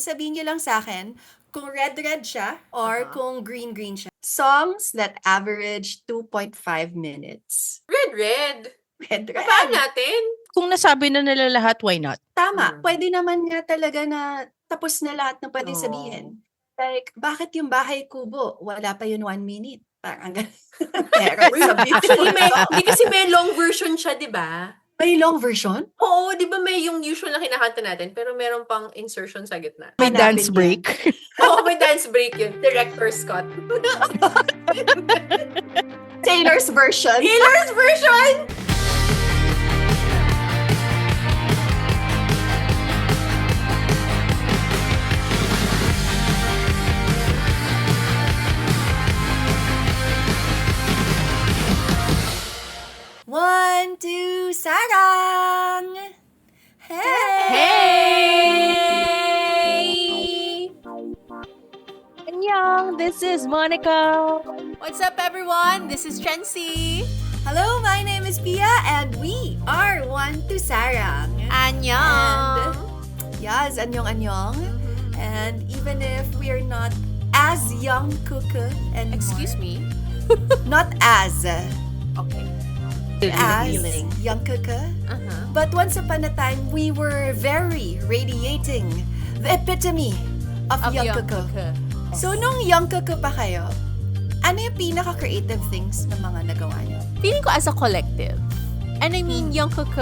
sabihin niyo lang sa akin kung red-red siya or kung green-green siya. Songs that average 2.5 minutes. Red. Red-red. Kapaan natin? Kung nasabi na nila lahat, why not? Tama. Pwede naman nga talaga na tapos na lahat ng pwede Oo. sabihin. Like, bakit yung bahay kubo? Wala pa yun 1 minute. Parang ganun. Pero sabi Actually, hindi kasi may long version siya, di ba? may long version? Oo, di ba may yung usual na kinakanta natin, pero meron pang insertion sa gitna. May Hanapin dance yan. break. Oo, may dance break yun. Director Scott. Taylor's version. Taylor's version! One, two, sarang! Hey! Annyeong, this is Monica. What's up, everyone? This is Trency. Hello, my name is Pia, and we are 1TOSARANG. Annyeong. Yes, anyong. And even if we are not as young kuku anymore. Excuse me? Not as Okay. Feeling. young kuku. Uh-huh. But once upon a time, we were very radiating the epitome of young kuku. So, nung young kuku pa kayo, ano yung pinaka-creative things na mga nagawa niyo? Feeling ko as a collective. And I mean, young kuku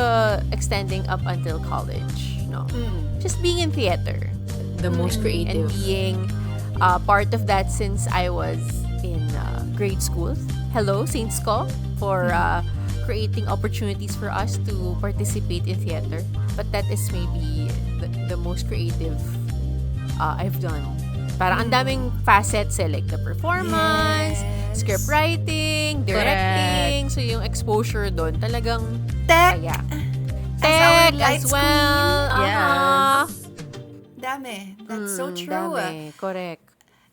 extending up until college. No? Just being in theater. The most And creative. being part of that since I was in grade school. Hello, Saints Ko, for creating opportunities for us to participate in theater. But that is maybe the most creative I've done. Parang ang daming facets like the performance, Yes. script writing, directing. So yung exposure doon talagang Tech. kaya. As our Tech lights as well. queen. Yes. Dami. That's so true. Dami. Correct.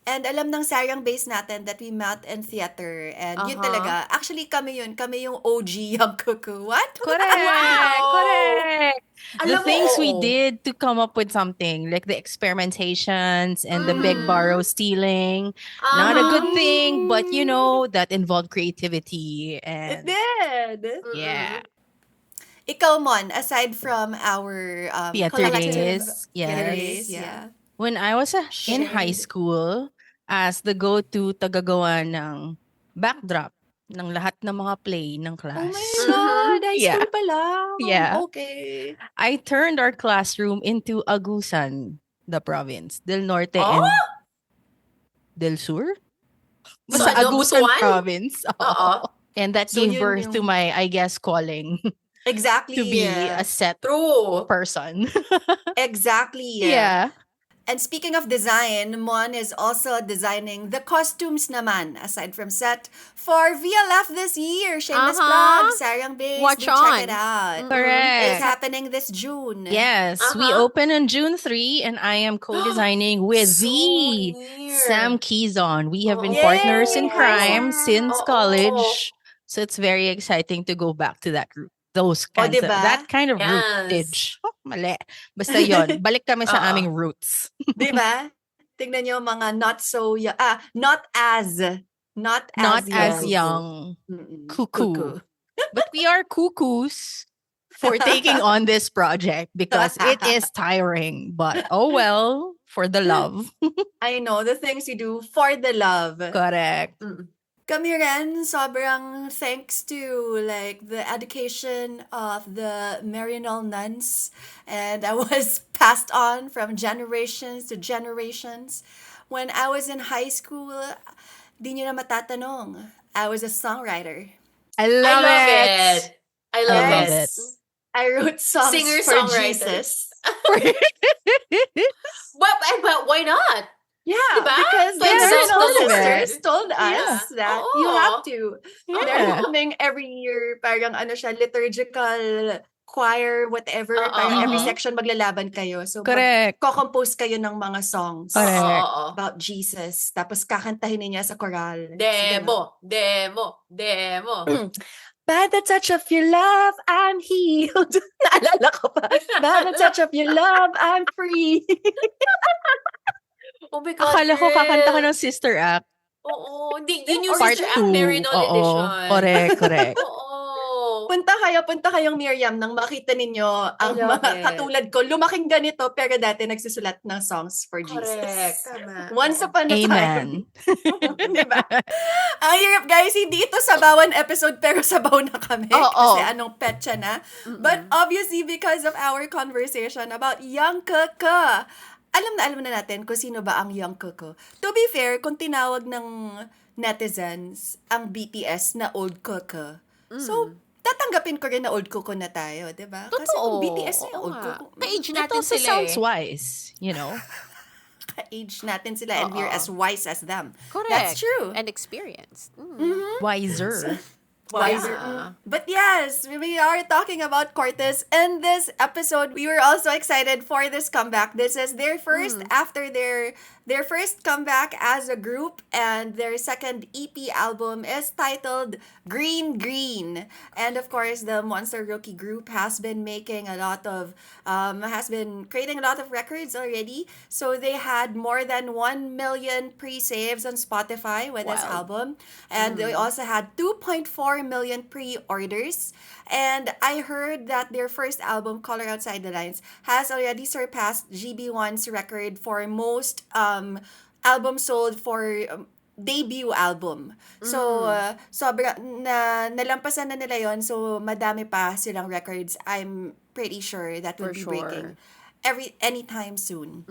And alam ng Sarang base natin that we met in theater. And yun talaga. Actually, kami yun. Kami yung OG young kuku. What? Correct. Wow! Correct. The Alam mo, things we oo. did to come up with something, like the experimentations and the big borrow stealing. Not a good thing, but you know, that involved creativity. It And did. yeah, Ikaw, Mon, aside from our theater collective days. theater Yes. days, yeah. When I was in high Shared. school, as the go-to tagagawa ng backdrop ng lahat ng mga play ng Oh class. my God, high Yeah. school pa lang. Yeah. Okay. I turned our classroom into Agusan, the province. Del Norte Oh? and Del Sur? So, Basta ano, Agusan Butuan? province. Oo. And that So, gave yun birth to yung- my, I guess, calling Exactly. to be a set True. person. Exactly. Yeah. And speaking of design, Mon is also designing the costumes naman, aside from set, for VLF this year. Shameless plug, Sarang Base. Watch do check it on. out. It's Correct. happening this June. Yes, we open on June 3 and I am co-designing with So near. Sam Keyson. We have been Oo. partners in Yay! crime since Oo. college. So it's very exciting to go back to that root. Those kinds of, diba? that kind of Yes. rootage. Oh, mali. Basta yon. Balik kami sa Oo. aming roots. Diba? Tignan nyo mga not so young, not as Not young. as young. Mm-mm. Cuckoo. But we are cuckoos for taking on this project because it is tiring. But oh well, for the love. I know, the things you do for the love. Correct. Kami rin, sobrang thanks to like the education of the Millennial nuns, and I was passed on from generations to generations. When I was in high school, di nyo na matatanong, I was a songwriter. I I love, love it. it. I love love it. it. I wrote songs for Singer-songwriter. Jesus. But why not? Yeah, Diba? because the Yes, Millennial yes, sisters yes. told us Yeah. that Oo. you have to. Meron Yeah. kaming every year, parang ano siya, liturgical choir, whatever. Oo, Parang every oo. section maglalaban kayo. So, Correct. ko-compose kayo ng mga songs Correct. Oo. about Jesus. Tapos kakantahin niya sa choral. So, Demo. Demo. Demo. By the touch of your love, I'm healed. Naalala ko pa. By the touch of your love, I'm free. Oh my God, Akala ko kakanta ka girl. ng Sister Act. Oo. Hindi, yun yung Part Sister 2. Act Merinol Oo. edition. Correct. Oo. Punta kayong Miriam nang makita ninyo ang love mga it. katulad ko. Lumaking ganito, pero dati nagsusulat ng songs for Correct. Jesus. Tama. Once Oo. upon a Amen. time. Diba? Ang hirap guys, hindi ito sabawan episode pero sabaw na kami Oo. kasi anong petsa na. But obviously because of our conversation about young kaka, alam na natin kung sino ba ang young kaka. To be fair, kung tinawag ng netizens ang BTS na old kaka, so tatanggapin ko rin na old kaka na tayo, diba? Kasi kung Totoo. BTS na yung Oo old nga. kaka, Ka-age It natin also sila sounds eh. wise, you know? ka-age natin sila and we're Oo. as wise as them. Correct. That's true. And experienced. Wiser. Wiser. Yeah. But yes, we are talking about Cortis. In this episode, we were also excited for this comeback. This is their first after their first comeback as a group, and their second EP album is titled Green Green. And of course, the Monster Rookie group has been making a lot of has been creating a lot of records already. So they had more than 1 million pre-saves on Spotify with this Wow. album. And they also had 2.4 million pre-orders. And I heard that their first album, Color Outside the Lines, has already surpassed GB1's record for most albums sold for debut album. So, nalampasan na nila yon. So, madami pa silang records. I'm pretty sure that will For be sure. breaking anytime soon.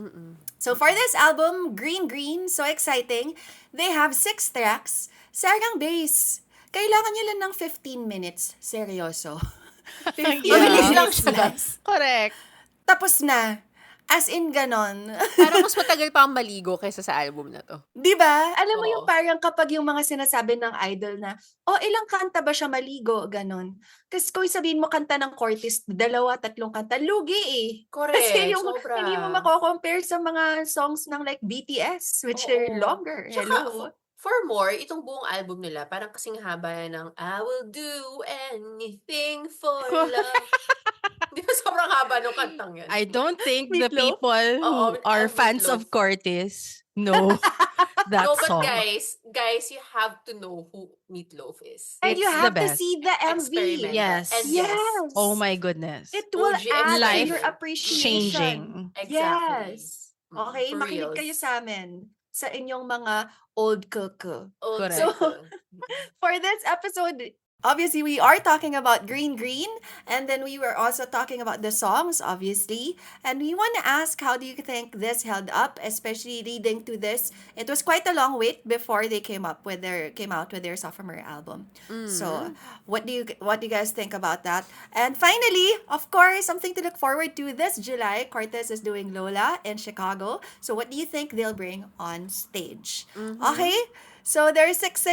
So for this album, Green Green, so exciting. They have 6 tracks. Sarang bass. Kailangan nyo lang ng 15 minutes. Seryoso. 15 Mabilis minutes lang siya. lang. Correct. Tapos na. As in ganon. Parang mas matagal pa ang maligo kaysa sa album na to. Di ba? Alam mo Oo. yung parang kapag yung mga sinasabi ng idol na, ilang kanta ba siya maligo? Ganon. Kasi kung sabihin mo kanta ng Cortis, 2, 3 kanta, lugi eh. Correct. Kasi yung Sobra. hindi mo mako-compare sa mga songs ng like BTS, which are Oo. longer. Tsaka, Hello. for more, itong buong album nila, parang kasing haba ng I will do anything for love. Di ba sobrang haba nung kantang yan? I don't think the Meatloaf? people who Oo, are ang fans of Meatloaf. Cortis know that No, but song. guys, you have to know who Meatloaf is. And you It's have the to best. see the MV. Experimental. Yes. And Yes. Oh my goodness. It will OG add to Life your appreciation. Changing. Exactly. Yes. Okay, For makinig reals. kayo sa amin sa inyong mga old kuku. Old Correct. school. For this episode, obviously we are talking about Green Green, and then we were also talking about the songs, obviously. And we want to ask, how do you think this held up, especially leading to this? It was quite a long wait before they came out with their sophomore album. So, what do you guys think about that? And finally, of course, something to look forward to this July. Cortez is doing Lola in Chicago. So, what do you think they'll bring on stage? Okay. So there are 6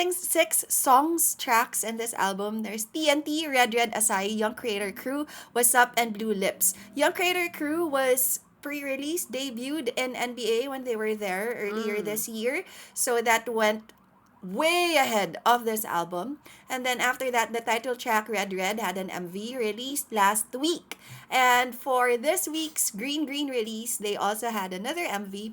songs, tracks in this album. There's TNT, Redred, Acai, Young Creator Crew, What's Up, and Blue Lips. Young Creator Crew was pre-release, debuted in NBA when they were there earlier this year. So that went way ahead of this album. And then after that, the title track, Redred, had an MV released last week. And for this week's Green Green release, they also had another MV.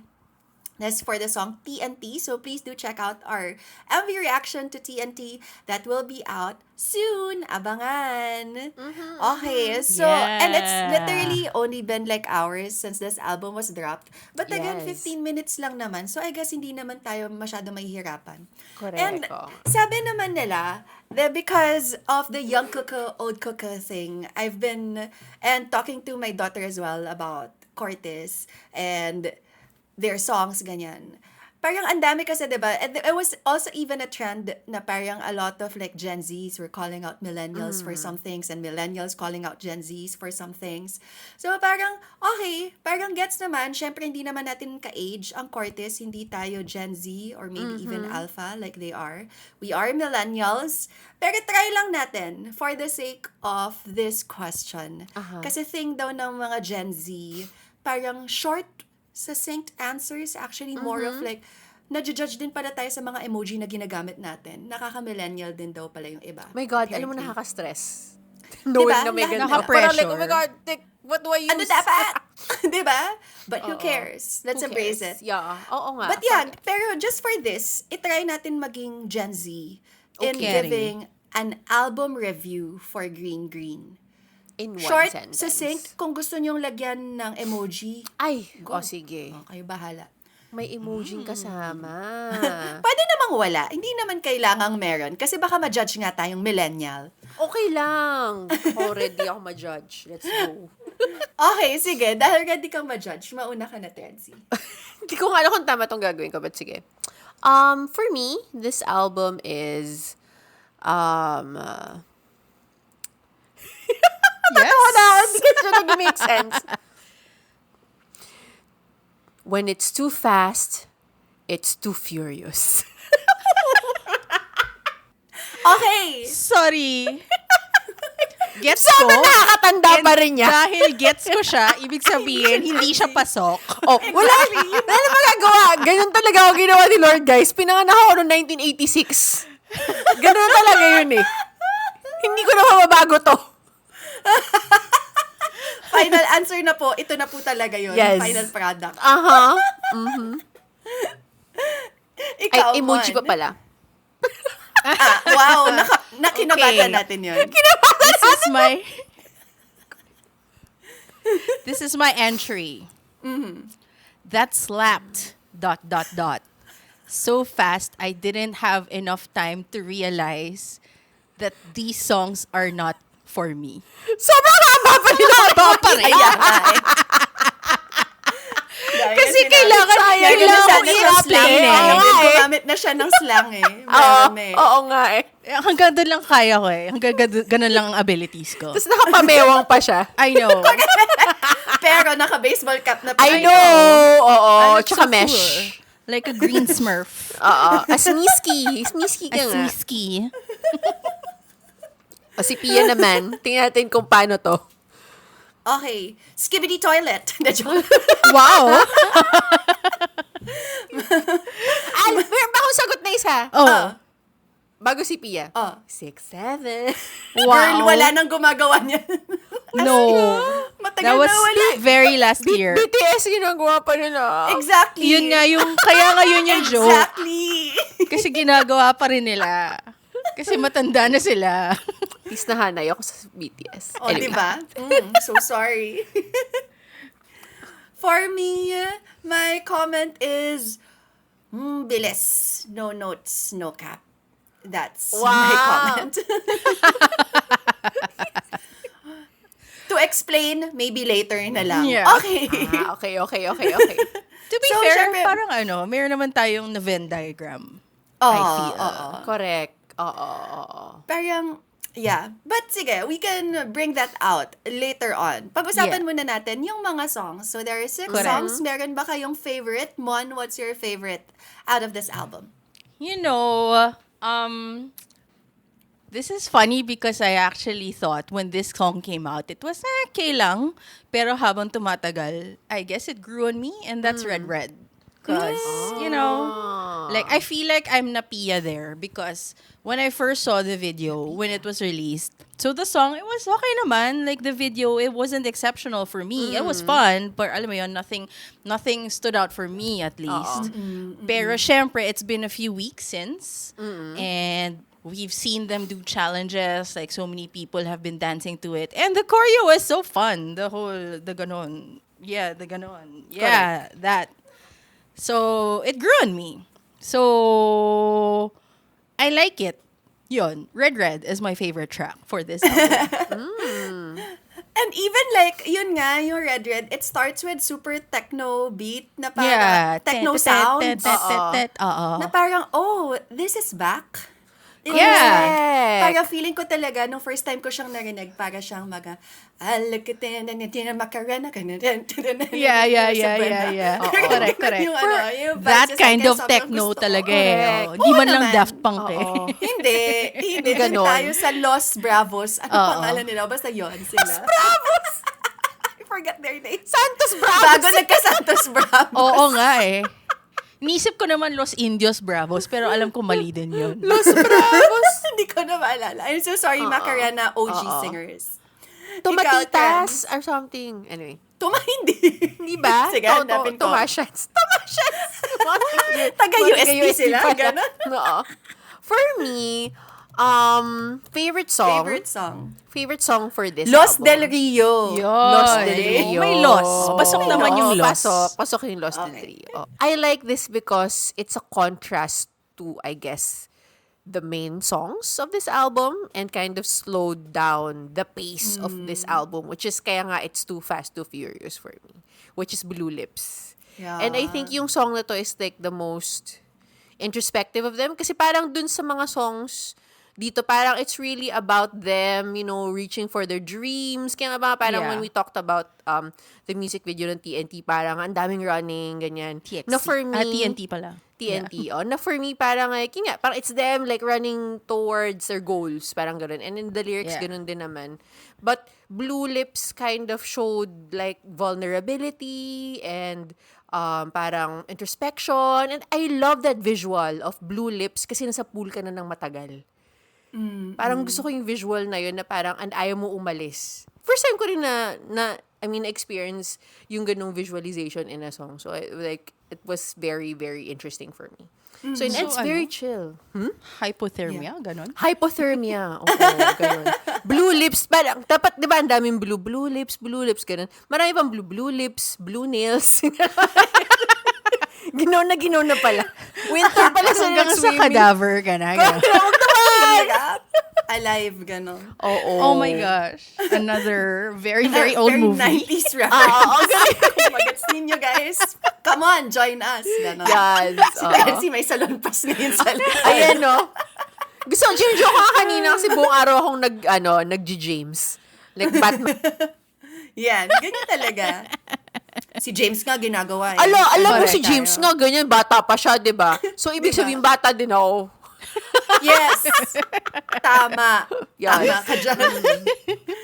That's for the song TNT. So please do check out our MV reaction to TNT that will be out soon. Abangan. Okay. So, and it's Yeah. literally only been like hours since this album was dropped. But again, Yes. 15 minutes lang naman. So I guess hindi naman tayo masyado mahihirapan. Correct. And Oo. sabi naman nila that because of the young kuka, old kuka thing, I've been and talking to my daughter as well about Cortis and their songs, ganyan. Parang ang dami kasi, diba? And it was also even a trend na parang a lot of like Gen Zs were calling out millennials for some things and millennials calling out Gen Zs for some things. So parang, okay, parang gets naman. Syempre, hindi naman natin ka-age ang Cortis. Hindi tayo Gen Z or maybe even Alpha like they are. We are millennials. Pero try lang natin for the sake of this question. Kasi thing daw ng mga Gen Z, parang short, succinct answers, actually more of like nadjudge din pala tayo sa mga emoji na ginagamit natin. Nakaka-millennial din daw pala yung iba. My God, alam mo, apparently. nakaka-stress. Knowing Diba? na may ganun. Nakaka-pressure. Parang like, oh my God, what do I use? Ano dapat? Diba? But who cares? Let's Who embrace cares? it. Yeah. Oo nga. But yeah, pero just for this, itry natin maging Gen Z in Okay. giving an album review for Green Green. In one Short, sentence. succinct, kung gusto nyong lagyan ng emoji, Ay, sige. kayo bahala. May emoji kasama. Pwede namang wala. Hindi naman kailangang meron. Kasi baka ma-judge nga tayong millennial. Okay lang. Already ako ma-judge. Let's go. Okay, sige. Dahil ready kang ma-judge, mauna ka na, Tensi. Hindi ko nga alam kung tama tong gagawin ko, but sige. For me, this album is, Yes. Hindi kasi nag-make sense. When it's too fast, it's too furious. Okay! Sorry. Gets ko. Sana nakakatanda pa rin niya. Dahil gets ko siya, ibig sabihin, hindi siya pasok. Oh, wala na magagawa. Ganun talaga ako ginawa ni Lord, guys. Pinanganak ako noong 1986. Ganun talaga yun eh. Hindi ko na mababago to. Final answer na po. Ito na po talaga yun. Yes. Final product. Aha. Ikaw, Ay, emoji Mon. pa pala. Wow, nakinabata Okay. natin yun. This is my entry. That slapped ... So fast I didn't have enough time to realize that these songs are not for me. Sobrang haba pa nila. Kaya nga eh. Kasi kailangan kailangan ko ng slang i-explain eh. eh. Gumamit na siya ng slang eh. Oo, Marami. oo nga eh. Hanggang doon lang kaya ko eh. Hanggang ganun lang ang abilities ko. Tapos nakapamewang pa siya. I know. Pero naka-baseball cap na pa. I know. Oo. Looks Tsaka so mesh. cool. Like a green smurf. Oo. Sneaky. Sneaky ka nga. Sneaky. O si Pia naman. Tingnan natin kung paano to. Okay. Skibidi toilet. Na joke. Wow. Meron pa akong sagot na isa. Oh. Bago si Pia. Oh. 6, 7. Girl, wala nang gumagawa niyan. No. Matagal That was na wala. very last year. BTS ginagawa pa nila. Exactly. Yun nga yung, kaya nga yun yung joke. Exactly. Kasi ginagawa pa rin nila. Kasi matanda na sila. Please nahanay ako sa BTS. O, Anyway. diba? So sorry. For me, my comment is, bilis. No notes, no cap. That's my Wow. comment. To explain, maybe later na lang. Yeah. Okay. Okay. To be So, fair, syempre- parang meron naman tayong na Venn diagram. Oo, I feel. oo. Correct. Oo. Parang, yeah. But sige, we can bring that out later on. Pag-usapan Yeah. muna natin yung mga songs. So there are 6 Correct. songs. Meron ba kayong favorite? Mon, what's your favorite out of this album? You know, this is funny because I actually thought when this song came out, it was okay lang. Pero habang tumatagal, I guess it grew on me, and that's Redred. Because, you know, like, I feel like I'm Napia there because when I first saw the video, when it was released, so the song, it was okay naman. Like, the video, it wasn't exceptional for me. It was fun, but alam mo yun, nothing stood out for me at least. Pero syempre, it's been a few weeks since, and we've seen them do challenges, like so many people have been dancing to it. And the choreo was so fun. The ganon. Yeah, the ganon. Yeah, that. So, it grew on me. So, I like it. Yun, Redred is my favorite track for this album. And even like, yun nga, yung Redred, it starts with super techno beat na parang Yeah. techno sounds. Oo. Na parang, oh, this is back. Yeah. Parang feeling ko talaga, nung first time ko siyang narinig, para siyang makarana ka na. Yeah. Correct. Yung yung That vibes, kind kaya of sobrang techno gusto ko. talaga eh. Correct. Di Oo man lang naman. Daft Punk eh. Hindi. Dun Ganon. tayo sa Los Bravos. Ano Oo. pangalan nila? Basta yun sila. Los Bravos! I forgot their name. Santos Bravos. Bago nagka-Santos Bravos. Oo nga eh. Inisip ko naman Los Indios Bravos, pero alam ko mali din yun. Los Bravos. Hindi ko na maalala. I'm so sorry, Macarena OG Oo. singers. Tomatitas Ikaw, or something. Anyway. Hindi. Di ba? Sige, hanapin ko. Tomashans. Taga-UST sila, gano'n. Oo. For me, favorite song. Favorite song for this Los album. Del Rio. Los Yun. Del Rio. May Los. Pasok naman yung Los. Pasok yung Los Del Rio. I like this because it's a contrast to, I guess, the main songs of this album and kind of slowed down the pace of this album, which is kaya nga it's too fast, too furious for me, which is Blue Lips. Yeah. And I think yung song na to is like the most introspective of them kasi parang dun sa mga songs dito parang it's really about them, you know, reaching for their dreams. Kaya nga ba parang Yeah. when we talked about the music video ng TNT, parang ang daming running, ganyan. TXT. Na for me, TNT pala. TNT. Oh, na for me, parang like, yun nga, parang it's them like running towards their goals. Parang ganun. And in the lyrics, Yeah. ganun din naman. But Blue Lips kind of showed like vulnerability and parang introspection. And I love that visual of Blue Lips kasi nasa pool ka na ng matagal. Parang gusto ko yung visual na yun na parang and ayaw mo umalis. First time ko rin experience yung ganung visualization in a song. So, it was very, very interesting for me. So, and it's So, very chill. Hypothermia, ganon. Hypothermia. Oo, ganun. Blue lips, parang, dapat, di ba, ang daming blue lips, ganun. Marami pang blue lips, blue nails. Ginaw na pala. Winter pala sa Hanggang sa swimming. cadaver ka na. Ganon. Hirap. Alive, gano'n. Oo. Oh my gosh. Another very, very old Very movie. 90s reference. Kung magets ninyo, guys, come on, join us. Gano'n. Yes. Kasi may salon pass ngayon sa likod. Ayan, no? Gusto, joke ko kanina kasi buong araw akong nag-James. Like Batman. Yan, ganyan talaga. Si James nga ginagawa. Alam mo Correct si James tayo. nga, ganyan, bata pa siya, di ba? So, ibig Diba? sabihin, bata din ako. Yes. Tama. Yes. Tama ka dyan.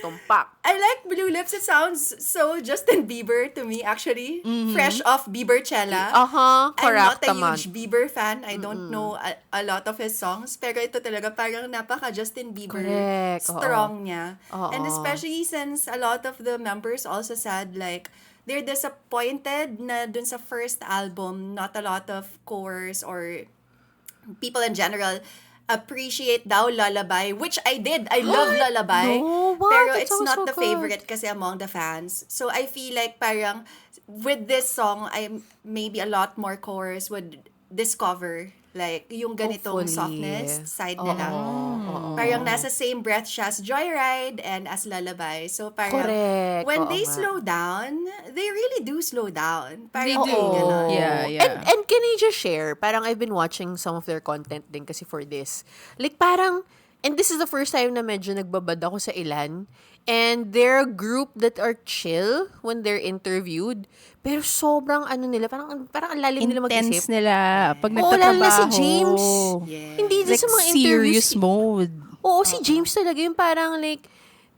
Tumpak. I like Blue Lips. It sounds so Justin Bieber to me, actually. Fresh off Biebercella. I'm I'm not correct a naman. huge Bieber fan. I don't know a lot of his songs. Pero ito talaga parang napaka Justin Bieber. Correct. Strong niya. Oo. And especially since a lot of the members also said like, they're disappointed na dun sa first album, not a lot of covers or people in general appreciate daw Lullaby, which I did. I love Lullaby. No, what? Pero That it's sounds not so the good. favorite kasi among the fans. So I feel like parang with this song, I maybe a lot more chorus would discover like yung ganitong Hopefully. softness side nila. Oo. Parang nasa same breath siya as Joyride and as Lullaby. So parang Correct. when Oo they nga. slow down, they really do slow down. They Parang do. ganon. Yeah. And can I just share, parang I've been watching some of their content din kasi for this. Like parang, and this is the first time na medyo nagbabad ako sa ilan. And they're a group that are chill when they're interviewed. Pero sobrang nila, parang ang lalim nila mag-isip. Intense nila pag Oo, nagtatrabaho. lalo na si James. Yeah. Hindi din Like sa mga serious interviews. mode. Oo, si James talaga yung parang like,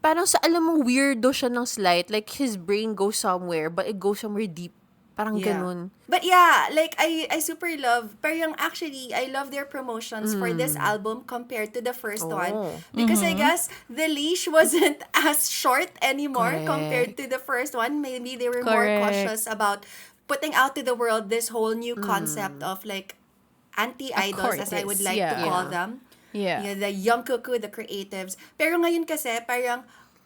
parang sa alam mo weirdo siya ng slight. Like his brain goes somewhere, but it goes somewhere deep. Parang ganun. But yeah, like I super love, parang actually I love their promotions for this album compared to the first one because I guess the leash wasn't as short anymore Correct. compared to the first one. Maybe they were more Correct. cautious about putting out to the world this whole new concept of like anti-idols, as I would like to Yeah. call them. Yeah. The young cuckoo, the creatives. Pero ngayon kasi, parang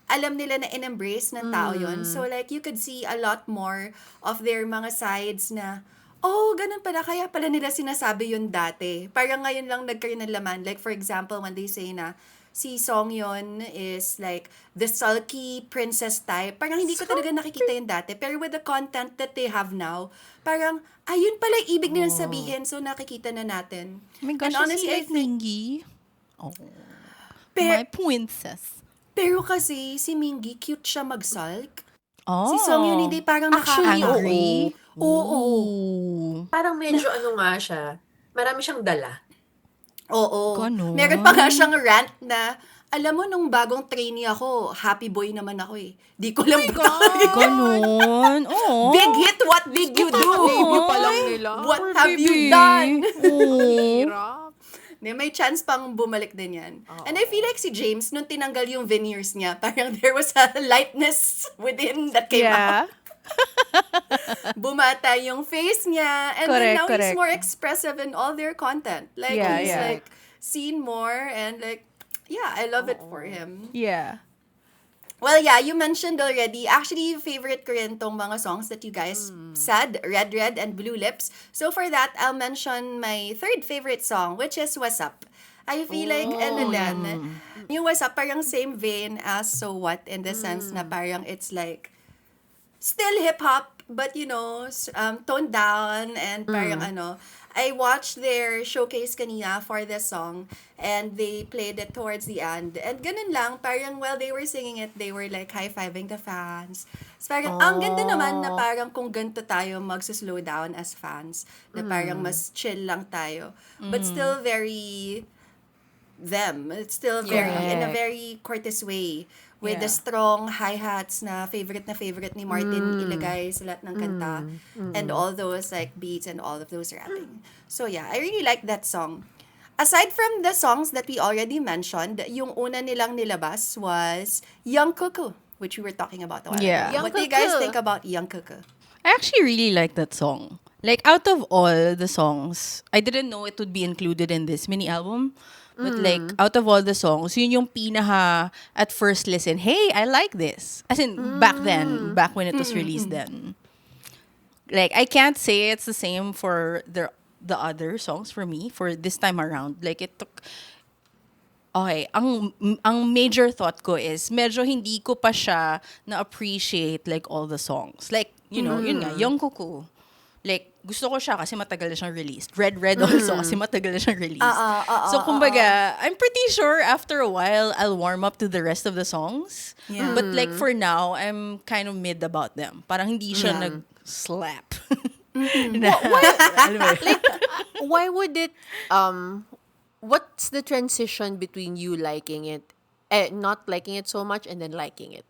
alam nila na in-embrace ng tao yun. So like, you could see a lot more of their mga sides na, oh, ganun pala, kaya pala nila sinasabi yun dati. Parang ngayon lang nagkaroon ng laman. Like, for example, when they say na, si Song yun is like the sulky princess type. Parang hindi ko talaga nakikita yun dati. Pero with the content that they have now, parang, ayun pala yung ibig nilang sabihin. So, nakikita na natin. Oh my gosh, And honestly, I si think, Mingy. Oh, Per- my princess. pero kasi, si Mingy, cute siya mag-sulk. Oh. Si Song yun, hindi parang Actually, Angry? Oo. Ooh. Parang medyo nga siya. Marami siyang dala. Oo. Ganon. Meron pa nga siyang rant na, Alam mo, nung bagong trainee ako, happy boy naman ako eh. Di ko lang Ganon. Oh. Big hit, what did you do? Debut pa lang nila. What have you done? Oh. Hirap. May chance pang bumalik din yan. And I feel like si James, nung tinanggal yung veneers niya, parang there was a lightness within that came out. Bumata yung face niya. And then now he's Correct. more expressive in all their content. Like, Yeah, he's yeah. like, seen more and like, yeah, I love it for him. Yeah. Well, yeah, you mentioned already. Actually, favorite ko rin tong mga songs that you guys said, Redred and Blue Lips. So for that, I'll mention my third favorite song, which is What's Up. I feel like, and then, yung What's Up, parang same vein as So What, in the sense na parang it's like, still hip-hop, but toned down, and parang I watched their showcase kanina for this song, and they played it towards the end. And ganun lang, parang while they were singing it, they were like high-fiving the fans. So parang, ang ganda naman na parang kung ganito tayo magsuslow down as fans, na parang mas chill lang tayo. But still very them. It's still very, in a very Cortis way. With the strong hi-hats na favorite ni Martin ilagay sa lahat ng kanta. And all those like beats and all of those rapping. So yeah, I really like that song. Aside from the songs that we already mentioned, yung una nilang nilabas was Young Cuckoo, which we were talking about a while Yeah. ago. Young What do you guys Cuckoo. think about Young Cuckoo? I actually really like that song. Like, out of all the songs, I didn't know it would be included in this mini album. But like, out of all the songs, yun yung pinaka, at first listen, hey, I like this. As in, back then, when it was released then. Like, I can't say it's the same for the other songs for me, for this time around. Like, it took, okay, ang major thought ko is, medyo hindi ko pa siya na-appreciate, like, all the songs. Like, yun nga, Young Cuckoo. Like, gusto ko siya kasi matagal na siyang released. Redred also kasi matagal na siyang released. So, kumbaga, I'm pretty sure after a while, I'll warm up to the rest of the songs. Yeah. But like, for now, I'm kind of mid about them. Parang hindi siya Yeah. nag-slap. Why would it, what's the transition between you liking it, not liking it so much, and then liking it?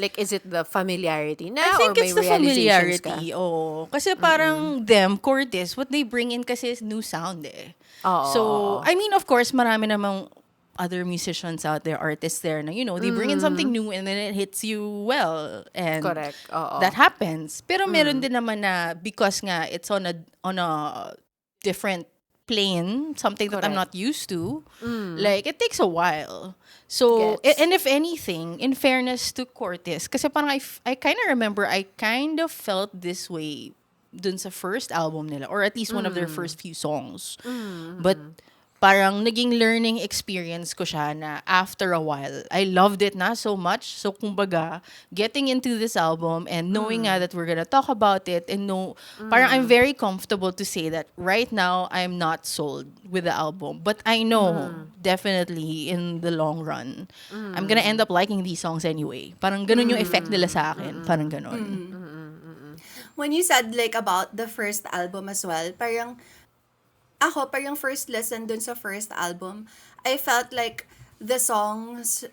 Like, is it the familiarity na? I think or it's may the realizations familiarity. ka? Oo. Kasi parang them, Cortis, what they bring in kasi is new sound eh. Oo. So, I mean, of course, marami namang other musicians out there, artists there na, they bring in something new and then it hits you well. And Correct. Oo. that happens. Pero meron din naman na, because nga, it's on a different plane, something that I'm Correct. not used to, like, it takes a while. So, Gets. and if anything, in fairness to Cortis, kasi parang I kind of remember, I kind of felt this way dun sa first album nila, or at least one of their first few songs. But parang naging learning experience ko siya na after a while, I loved it na so much. So, kumbaga, getting into this album and knowing nga that we're gonna talk about it and parang I'm very comfortable to say that right now, I'm not sold with the album. But I know, definitely, in the long run, I'm gonna end up liking these songs anyway. Parang ganun yung effect nila sa akin. Parang ganun. When you said like about the first album as well, parang first listen dun sa first album, I felt like the songs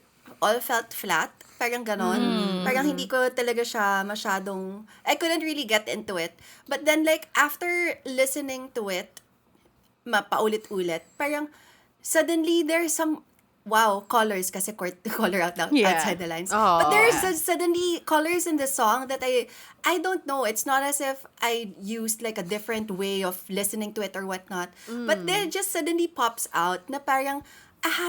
all felt flat. Parang ganon. Parang hindi ko talaga siya masyadong, I couldn't really get into it. But then like after listening to it, paulit-ulit, parang suddenly there's some, wow, colors kasi color out Yeah. outside the lines. Oh. But there's suddenly colors in the song that I don't know. It's not as if I used like a different way of listening to it or whatnot. But there just suddenly pops out na parang,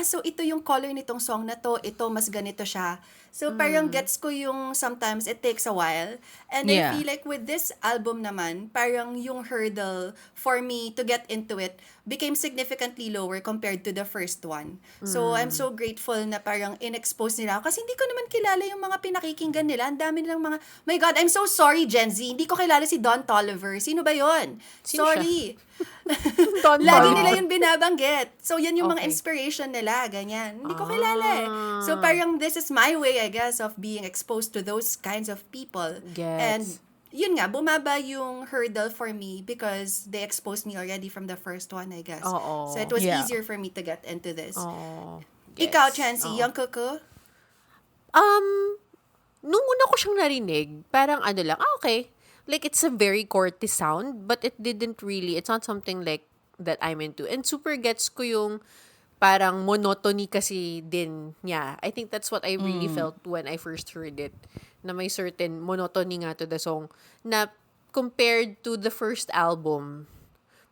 so ito yung color nitong song na to, ito mas ganito siya. So parang gets ko yung sometimes it takes a while. And Yeah. I feel like with this album naman, parang yung hurdle for me to get into it became significantly lower compared to the first one. So I'm so grateful na parang in-expose nila ako. Kasi hindi ko naman kilala yung mga pinakikinggan nila. Ang dami nilang mga, my God, I'm so sorry, Gen Z. Hindi ko kilala si Don Toliver. Sino ba yun? Sino Sorry. Don Lagi Toliver. nila yung binabanggit. So, yan yung mga Okay. inspiration nila, ganyan. Hindi ko kilala eh. So, parang this is my way, I guess, of being exposed to those kinds of people. Gets. And, yun nga, bumaba yung hurdle for me because they exposed me already from the first one, I guess. Oo. So, it was Yeah. easier for me to get into this. Oh. Ikaw, Chancy, Oo. yung kuko? Nung una ko siyang narinig, parang ano lang, okay. Like, it's a very courty sound, but it's not something like that I'm into. And super gets ko yung parang monotony kasi din niya. I think that's what I really felt when I first heard it. Na may certain monotony nga to the song. Na compared to the first album,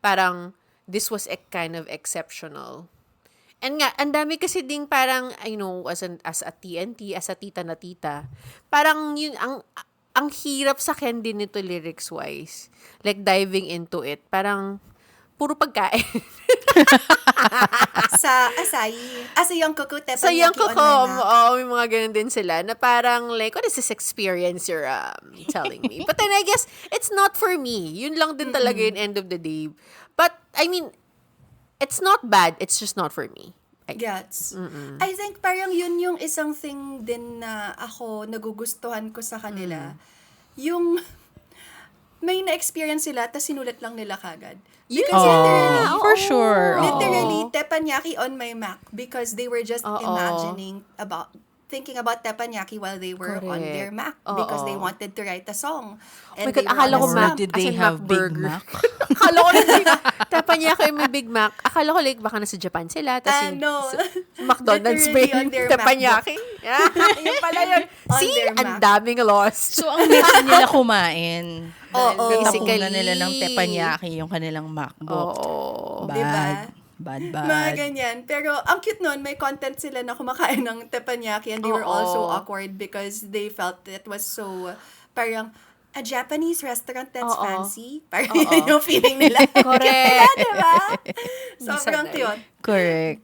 parang this was kind of exceptional. And nga, ang dami kasi ding parang, as a TNT, as a tita na tita, parang yun, ang hirap sa akin din nito lyrics-wise. Like, diving into it. Parang, puro pagkain. Sa acai. Sa yung kuko, Sa yung teppanyaki on kuko, my map. may mga ganun din sila, na parang, like, what is this experience you're telling me? But then, I guess, it's not for me. Yun lang din talaga yung end of the day. But, I mean, it's not bad, it's just not for me. Gets. I think parang yun yung isang thing din na ako nagugustuhan ko sa kanila. Yung may na-experience sila, tapos sinulat lang nila kagad. Because literally, For sure. literally, teppanyaki on my Mac because they were just thinking about teppanyaki while they were on Correct. their Mac because they wanted to write a song. My God, they were akala ko on a Mac. slump. Did they As in have Mac Big burger. Mac? Akala ko Teppanyaki yung may Big Mac. Akala ko like baka nasa Japan sila. Tapos No. McDonald's ba Literally on yung their teppanyaki? Yung pala yun. On See? their Ang Mac. daming lost. So, ang gusto nila kumain. Oo. Basically. nila ng teppanyaki yung kanilang MacBook. Oo. Bad. Diba? Bad. Mga ganyan. Pero ang cute nun, may content sila na kumakain ng teppanyaki and they were also awkward because they felt it was so parang a Japanese restaurant that's fancy. Parang yun yung feeling nila. Correct. Diba? Sobrang sanay. cute. Correct.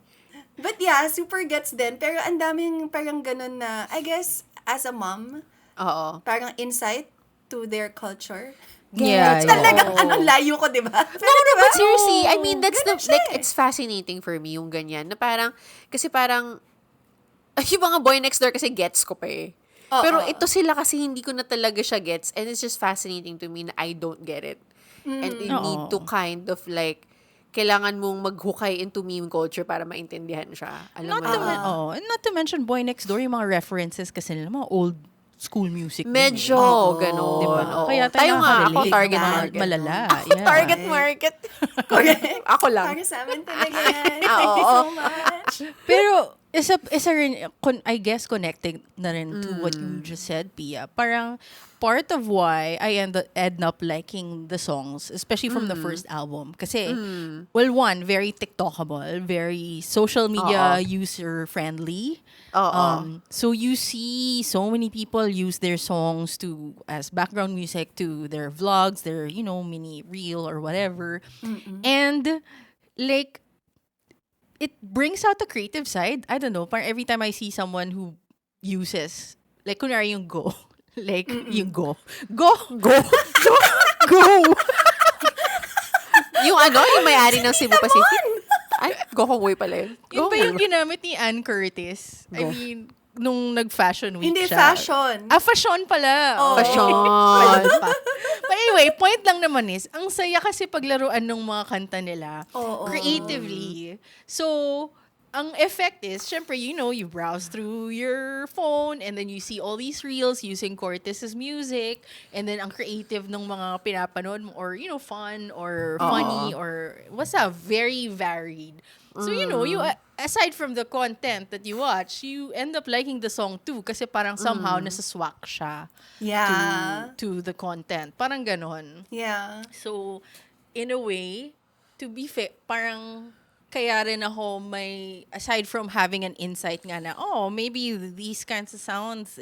But yeah, super gets din. Pero ang daming parang ganun na, I guess, as a mom, Oo. parang insight to their culture. Yeah. Talagang anong layo ko, diba? Pero, No, diba? but seriously, I mean, that's Ganun siya like, it's fascinating for me yung ganyan. Na parang, kasi parang, yung mga boy next door kasi gets ko pa eh. Pero ito sila kasi hindi ko na talaga siya gets and it's just fascinating to me na I don't get it. And you need to kind of like, kailangan mong maghukay into meme culture para maintindihan siya. Alam mo yun? And not to mention Boy Next Door, yung mga references kasi nila, mga old school music. Medyo, gano'n. Diba? Oo. Kaya tayo nga, ako nakaka-relate target ng mga market. Malala. Ako Yeah. target market. Ako lang. Para sa amin talaga yan. Thank you so much. Pero, isa rin, I guess, connected na rin to what you just said, Pia. Parang, part of why I end up liking the songs, especially from the first album. Kasi, well, one, very TikTokable, very social media user-friendly. So you see so many people use their songs as background music to their vlogs, their, mini reel or whatever. And, like, it brings out the creative side. I don't know, parang every time I see someone who uses, like, kunwari yung go. Like, yung go. Go! Yung yung may-ari ng Cebu Pacific. Ay, go kong way pala yun. Yun pa yung ginamit ni Ann Curtis. I mean, nung nag-fashion week Hindi siya. fashion. Fashion pala. Oh. Fashion. But anyway, point lang naman is, ang saya kasi paglaruan ng mga kanta nila creatively. So, ang effect is, syempre, you browse through your phone and then you see all these reels using Cortis's music and then ang creative ng mga pinapanood mo or, fun or funny or basta very varied. So, you aside from the content that you watch, you end up liking the song too kasi parang somehow nasaswak siya to the content. Parang ganon. Yeah. So, in a way, to be fair, parang kaya rin ako aside from having an insight nga na, maybe these kinds of sounds,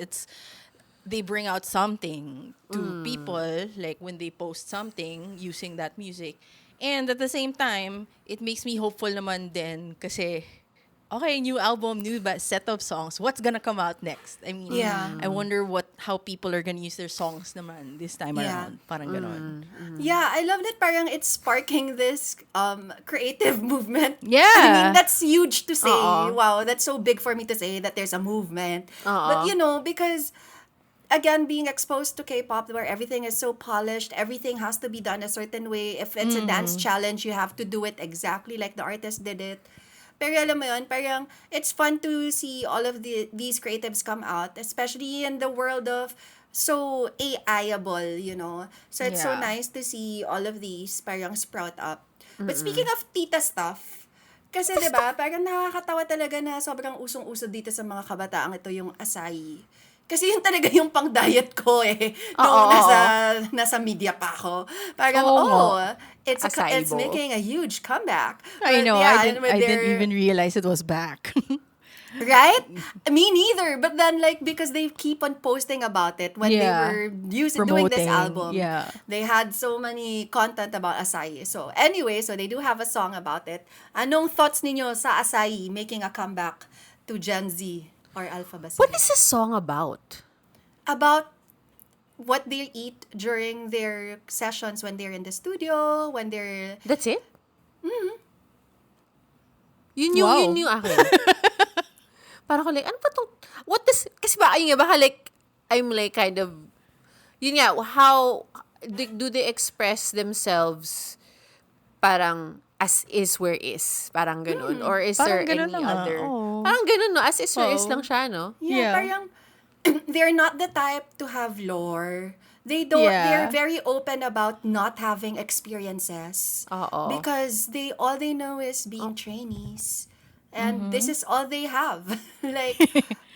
they bring out something to people, like when they post something using that music. And at the same time, it makes me hopeful naman din kasi, okay, new album, new set of songs. What's gonna come out next? I mean, I wonder how people are gonna use their songs naman this time around. Parang ganon. Yeah, I love that parang it's sparking this creative movement. Yeah. I mean, that's huge to say. Wow, that's so big for me to say that there's a movement. But because again, being exposed to K-pop where everything is so polished, everything has to be done a certain way. If it's a dance challenge, you have to do it exactly like the artist did it. Pero alam mo yun, parang it's fun to see all of these creatives come out, especially in the world of so AI-able, you know. So it's so Yeah. nice to see all of these parang sprout up. But speaking of tita stuff, kasi 'di ba, parang nakakatawa talaga na sobrang usong-uso dito sa mga kabataang ito yung acai. Kasi yun talaga yung pang-diet ko nung nasa media pa ako. Parang, Acai it's bowl. making a huge comeback. I But know. yeah, I and with didn't their- even realize it was back. Right? Me neither. But then, like, because they keep on posting about it when they Yeah. were doing this Promoting, album. yeah. They had so many content about acai. So, anyway, so they do have a song about it. Anong thoughts ninyo sa acai making a comeback to Gen Z or Alpha ba sila? What is this song about? About what they eat during their sessions when they're in the studio, when they're... That's it? Wow. Yun yung akin. Parang ko like, ano ba tong, what this, kasi ba, ayun nga, baka like, I'm like kind of, yun nga, how, do they express themselves parang as is where is? Parang ganun. Or is there Parang any ganun lang other? oo. Parang ganun, no? As is where is Oo. lang siya, no? Yeah, Yeah. parang they're not the type to have lore. They don't, Yeah. they're very open about not having experiences. Oo. Because all they know is being trainees. And this is all they have. Like,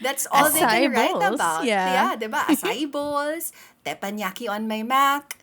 that's all they Acai can write bowls, about. yeah. Diba? Acai bowls, teppanyaki on my Mac.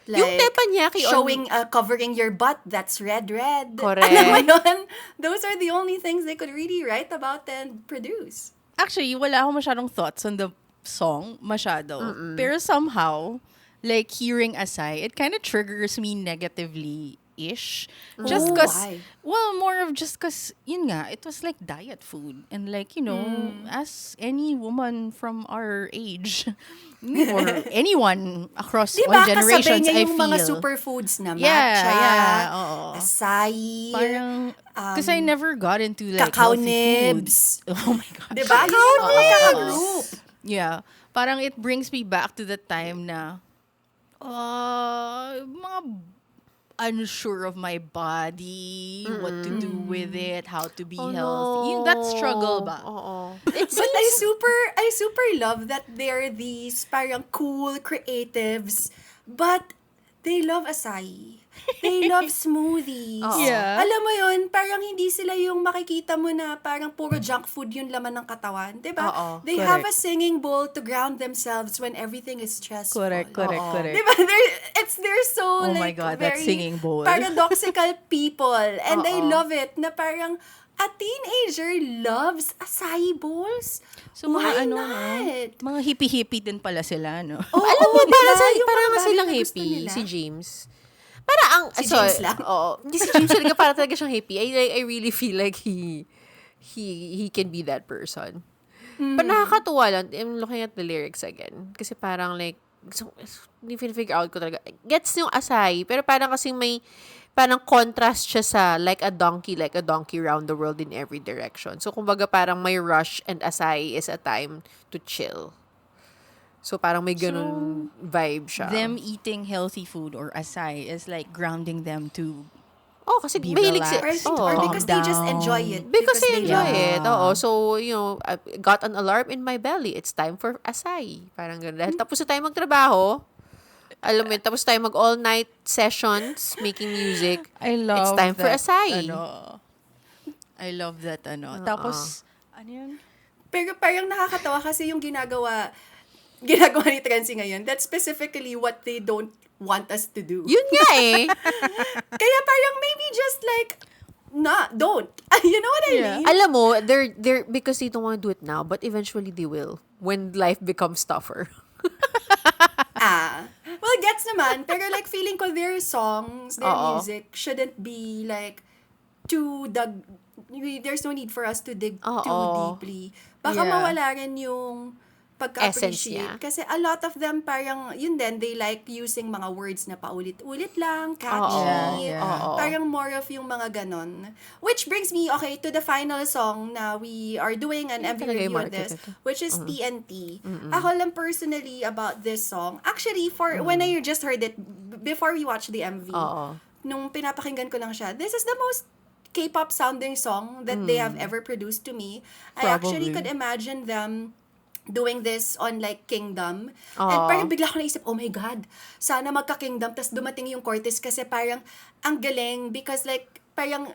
Like, Yung teppanyaki on- showing, covering your butt, that's red. Correct. Alam mo yun? Those are the only things they could really write about and produce. Actually, wala akong masyadong thoughts on the song, masyado. Pero somehow, like hearing acai, it kind of triggers me negatively-ish. Just Oh, cause, why? well, more of just cause, yun nga, it was like diet food. And like, you know, as any woman from our age, or anyone across Di all ba kasabay generations, niya I yung feel. mga superfoods na matcha, Yeah, oo. acai, Parang, because I never got into like cacao healthy nibs. food. Oh my gosh. Di ba? Yun yung mga kaka-group. Yeah. Parang it brings me back to the time na mga unsure of my body, what to do with it, how to be healthy. Yung that struggle ba? Oo. But I super love that they're these parang cool creatives, but they love acai. They love smoothies. Yeah. Alam mo yun, parang hindi sila yung makikita mo na parang puro junk food yung laman ng katawan. Diba? Oo, They have a correct. singing bowl to ground themselves when everything is stressful. Correct. Diba? They're so Oh my like God, that very singing bowl. paradoxical people. And I love it na parang a teenager loves acai bowls. So Why mga ano, not? no? Mga hippie-hippie din pala sila, no? Oo, Alam mo, diba? Yung para mga nga bagay silang na gusto hippie, nila. si James. Para ang, Si James lang? Oo. Hindi si James talaga, para talaga siyang hippie. I really feel like he can be that person. But nakakatuwa lang, I'm looking at the lyrics again. Kasi parang like, so, hindi figure out ko talaga. Gets yung acai, pero parang kasing may, parang contrast siya sa like a donkey round the world in every direction. So, kumbaga parang may rush and acai is a time to chill. So, parang may ganun vibe siya. Them eating healthy food or acai is like grounding them to Oh, kasi be mahilig relaxed. Or Oo. because they just enjoy it. Because they enjoy Yeah. it. Oo. So, you know, I got an alarm in my belly. It's time for acai. Parang gano'n. Dahil tapos na tayo magtrabaho. Alam mo yun, tapos tayo mag all-night sessions making music. I love It's time for that, acai. I love that, Tapos, ano yun? Pero parang nakakatawa kasi yung ginagawa ni Trenzy ngayon, that's specifically what they don't want us to do. Yun nga eh. Kaya parang maybe just like, don't. You know what I Yeah. mean? Alam mo, they're because they don't want to do it now, but eventually they will when life becomes tougher. Well, gets naman. Pero like feeling ko their songs, their Oo. music shouldn't be like too there's no need for us to dig too Oo. deeply. Baka Yeah. mawala rin yung Essence pagka-appreciate. niya. Kasi a lot of them parang, yun din, they like using mga words na paulit-ulit lang, catchy. Yeah. Oo. Parang more of yung mga ganon. Which brings me, okay, to the final song na we are doing an MV talaga yung review of market this, ito. which is TNT. Ako lang personally about this song. Actually, when I just heard it, before we watched the MV, Oo. nung pinapakinggan ko lang siya, this is the most K-pop sounding song that they have ever produced to me. I actually Probably. could imagine them doing this on like Kingdom. And parang bigla ko naisip, oh my God, sana magka-Kingdom. Tapos dumating yung Cortis kasi parang ang galing because like parang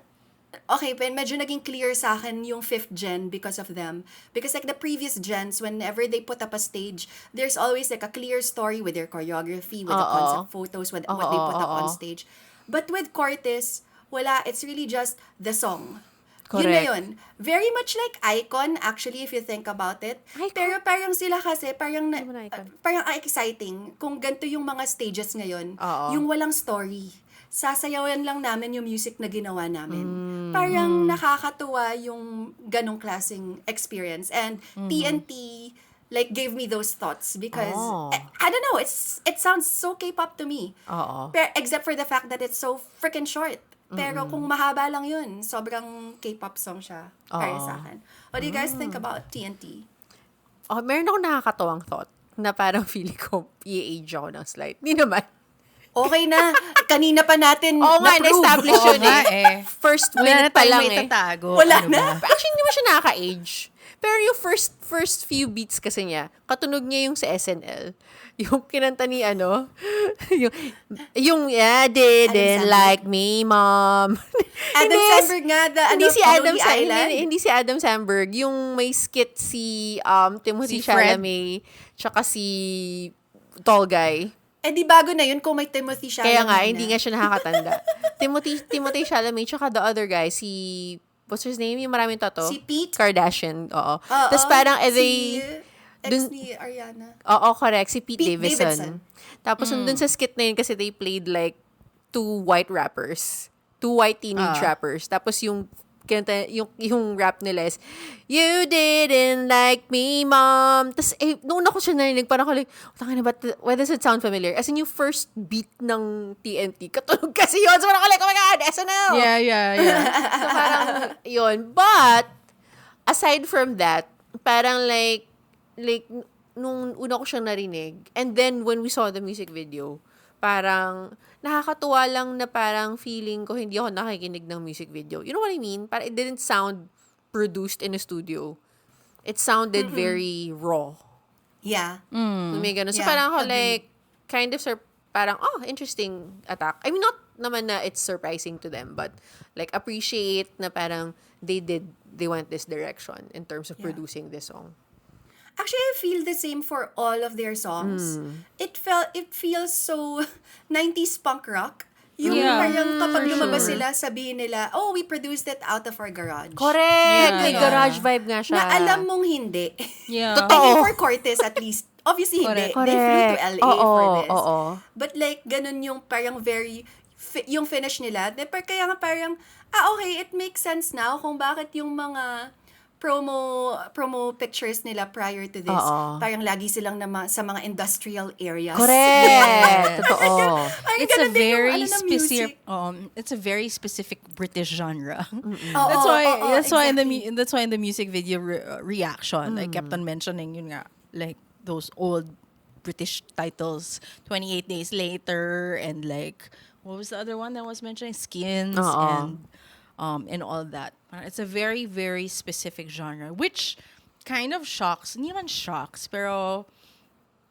okay, but medyo naging clear sa akin yung 5th gen because of them. Because like the previous gens, whenever they put up a stage, there's always like a clear story with their choreography, with the concept photos, with what they put up on stage. But with Cortis, wala. It's really just the song. Yun na Correct. yun. Very much like Icon, actually, if you think about it. Icon? Pero parang sila kasi, parang, Ano ba Icon? parang exciting. Kung ganito yung mga stages ngayon, Oo. yung walang story. Sasayawan lang namin yung music na ginawa namin. Parang nakakatuwa yung ganong klaseng experience. And TNT like gave me those thoughts because I don't know, it sounds so K-pop to me. Oo. Except for the fact that it's so freaking short. Pero kung mahaba lang yun, sobrang K-pop song siya para sa akin. What do you guys think about TNT? Meron akong nakakatawang thought na parang feeling ko i-age ako ng slight. Hindi naman. Okay na. Kanina pa natin Oo nga, na-prove. na-establish Oo yun nga eh. First Wala na minute pa tayong lang may eh. tatago. Wala Ano na. ba? Actually, hindi mo siya nakaka-age. Pero yung first few beats kasi niya, katunog niya yung sa SNL. Yung kinanta ni yung didn't Sandberg. like me, mom. Adam Sandberg nga, hindi si Adam Lonely Sandberg. Island. Hindi si Adam Sandberg. Yung may skit si Timothy Si Fred. Chalamet, tsaka si tall guy. Eh di bago na yun kung may Timothy Chalamet Kaya nga, na. hindi nga siya nakakatanda. Timothy Chalamet, tsaka the other guy, si, what's his name? Yung maraming tato? Si Pete? Kardashian, oo. Oo, Tapos parang, si ex dun- ni Ariana. oo, correct, si Pete, Pete Davidson. Davidson. Tapos, dun sa skit na yun, kasi they played like two white teenage rappers. Tapos yung rap nila is, you didn't like me, mom. Tapos, noon ako siya narinig, parang ko like, why does it sound familiar? As in, yung first beat ng TNT, katunog kasi yun. So, parang ko like, oh my God, SNL! Yeah. So, parang, yun. But, aside from that, parang like, nung una ko siyang narinig, and then, when we saw the music video, parang, nakakatuwa lang na parang feeling ko hindi ako nakikinig ng music video. You know what I mean? Parang it didn't sound produced in a studio. It sounded very raw. Yeah. May ganun. So Yeah, parang ako agree. like, kind of parang, interesting attack. I mean, not naman na it's surprising to them, but like appreciate na parang they went this direction in terms of Yeah. producing this song. Actually, I feel the same for all of their songs. It feels so 90s punk rock. Yung Yeah, parang kapag for lumabas sure. sila, sabihin nila, oh, we produced it out of our garage. Correct! Yeah, May yeah. garage vibe nga siya. Na alam mong hindi. Yeah. I mean, for Cortis at least. Obviously, hindi. Correct. They flew to LA for this. Oo. But like, ganun yung parang very, yung finish nila. Kaya nga parang, okay, it makes sense now kung bakit yung mga promo pictures nila prior to this. Oo. Parang lagi silang sa mga industrial areas. Correct! Totoo. Parang It's a ganun din yung very ano ng music. specific it's a very specific British genre. Oo, That's why exactly. that's why in the music video reaction I kept on mentioning yun nga, like those old British titles, 28 Days Later, and like what was the other one that was mentioning, Skins, and all that. It's a very, very specific genre, which kind of shocks, hindi naman shocks, pero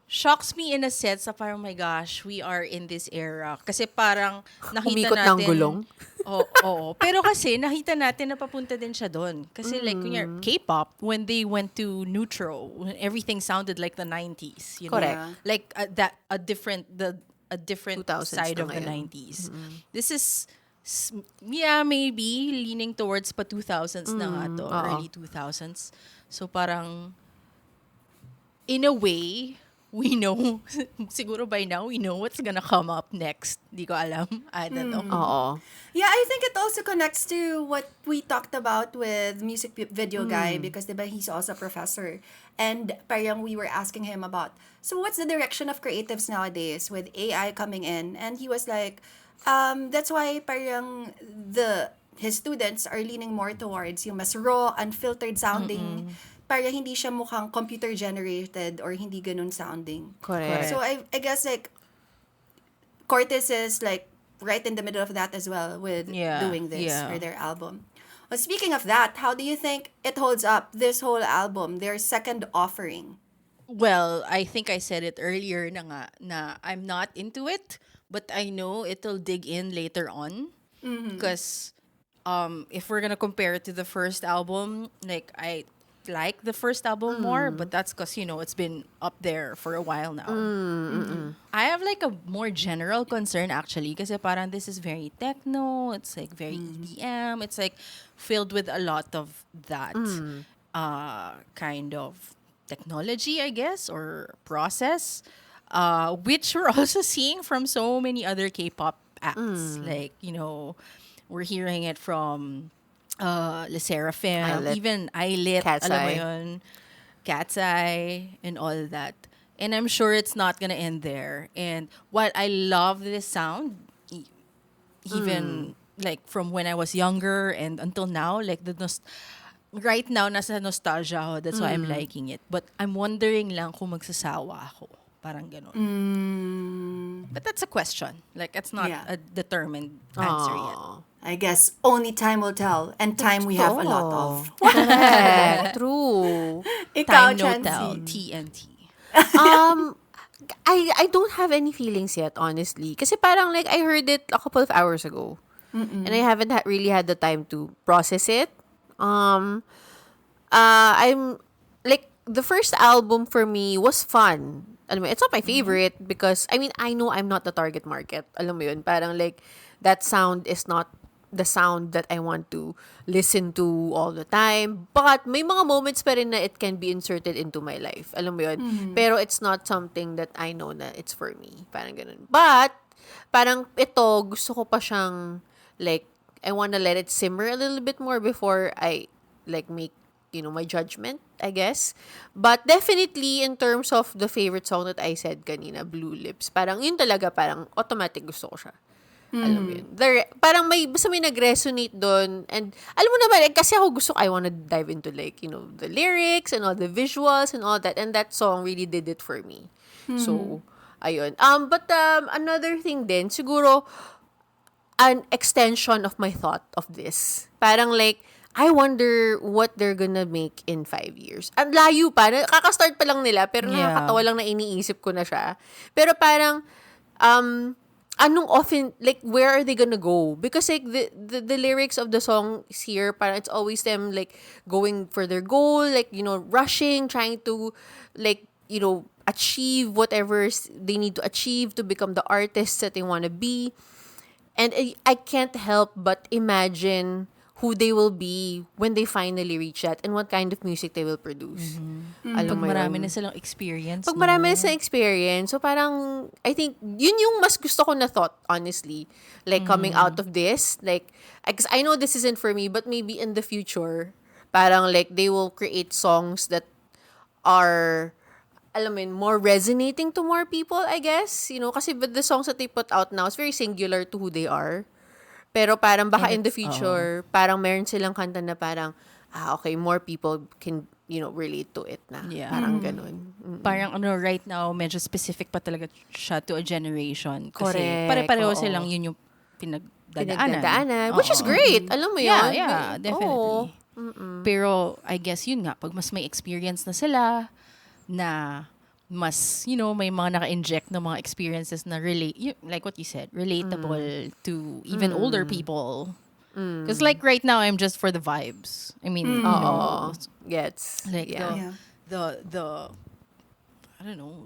shocks me in a sense na parang, oh my gosh, we are in this era. Kasi parang nakita Umikot natin. ng gulong? Oo. Pero kasi nakita natin na papunta din siya doon. Kasi like, kunyari, K-pop, when they went to neutral, when everything sounded like the 90s. You know? Correct. Like a different 2000s side na of the ngayon. 90s. This is maybe leaning towards pa 2000s na nga to, early 2000s. So parang in a way, we know, siguro by now, we know what's gonna come up next. Di ko alam. I don't know. Oo. Yeah, I think it also connects to what we talked about with music video guy because diba, he's also a professor. And parang we were asking him about, so what's the direction of creatives nowadays with AI coming in? And he was like, that's why parang his students are leaning more towards yung mas raw, unfiltered sounding. Parang hindi siya mukhang computer generated or hindi ganun sounding. Correct. So I guess like Cortis is like right in the middle of that as well with Yeah, doing this yeah. for their album. Well, speaking of that, how do you think it holds up, this whole album, their second offering? Well, I think I said it earlier na nga na I'm not into it, but I know it'll dig in later on. Because if we're gonna compare it to the first album, like I like the first album more, but that's because it's been up there for a while now. I have like a more general concern actually, because parang this is very techno. It's like very EDM. It's like filled with a lot of that kind of technology, I guess, or process, which we're also seeing from so many other K-pop acts. Like, we're hearing it from Le Seraphim, Eyelet. even Eyelet, Cat's alam mo Eye. yun, Cat's Eye, and all that. And I'm sure it's not gonna end there. And while I love this sound, even like from when I was younger and until now, like right now nasa nostalgia ako. That's why I'm liking it. But I'm wondering lang kung magsasawa ako. Parang ganon. But that's a question. Like, it's not Yeah. a determined answer yet. I guess only time will tell, and time we have a lot of. Correct. True. Ikaw, Time no Chansey. tell. TNT. I don't have any feelings yet, honestly. Kasi parang like I heard it a couple of hours ago. And I haven't really had the time to process it. I'm like the first album for me was fun. Alam mo, it's not my favorite because I mean, I know I'm not the target market. Alam mo yun, parang like that sound is not the sound that I want to listen to all the time. But may mga moments pa rin na it can be inserted into my life. Alam mo yun? Pero it's not something that I know na it's for me. Parang ganun. But, parang ito, gusto ko pa siyang, like, I wanna let it simmer a little bit more before I, like, make, my judgment, I guess. But definitely, in terms of the favorite song that I said kanina, Blue Lips, parang yun talaga, parang automatic gusto ko siya. Alam mo yun. Parang basta may nag-resonate doon. And, alam mo naman, kasi ako I wanna dive into like, the lyrics and all the visuals and all that. And that song really did it for me. So, ayun. But, another thing din, siguro, an extension of my thought of this. Parang like, I wonder what they're gonna make in 5 years. Ang layo pa. Kaka-start pa lang nila, pero Yeah. nakakatawa lang na iniisip ko na siya. Pero parang, anong often, like, where are they gonna go? Because, like, the lyrics of the song here, parang it's always them, like, going for their goal, like, rushing, trying to, like, achieve whatever they need to achieve to become the artists that they want to be. And I can't help but imagine who they will be when they finally reach that and what kind of music they will produce. Alam Pag mo marami yun? na silang experience. Pag marami na sa experience, so parang, I think, yun yung mas gusto ko na thought, honestly. Like, coming out of this, like, because I know this isn't for me, but maybe in the future, parang like, they will create songs that are, alam mo yun, more resonating to more people, I guess. Kasi but the songs that they put out now is very singular to who they are. Pero parang baka in the future, parang meron silang kanta na parang, okay, more people can, relate to it na. Yeah. Parang ganun. Parang right now, medyo specific pa talaga siya to a generation. Kasi Correct, pare-pareho oo. silang yun yung pinagdadaanan. Pinagdadaanan. Which is Oo. great. Alam mo yun? Yeah, definitely. Pero, I guess yun nga, pag mas may experience na sila, na mas, may mga naka-inject na mga experiences na like what you said, relatable to even older people. Because like right now, I'm just for the vibes. I mean, Gets. like Yeah. the I don't know,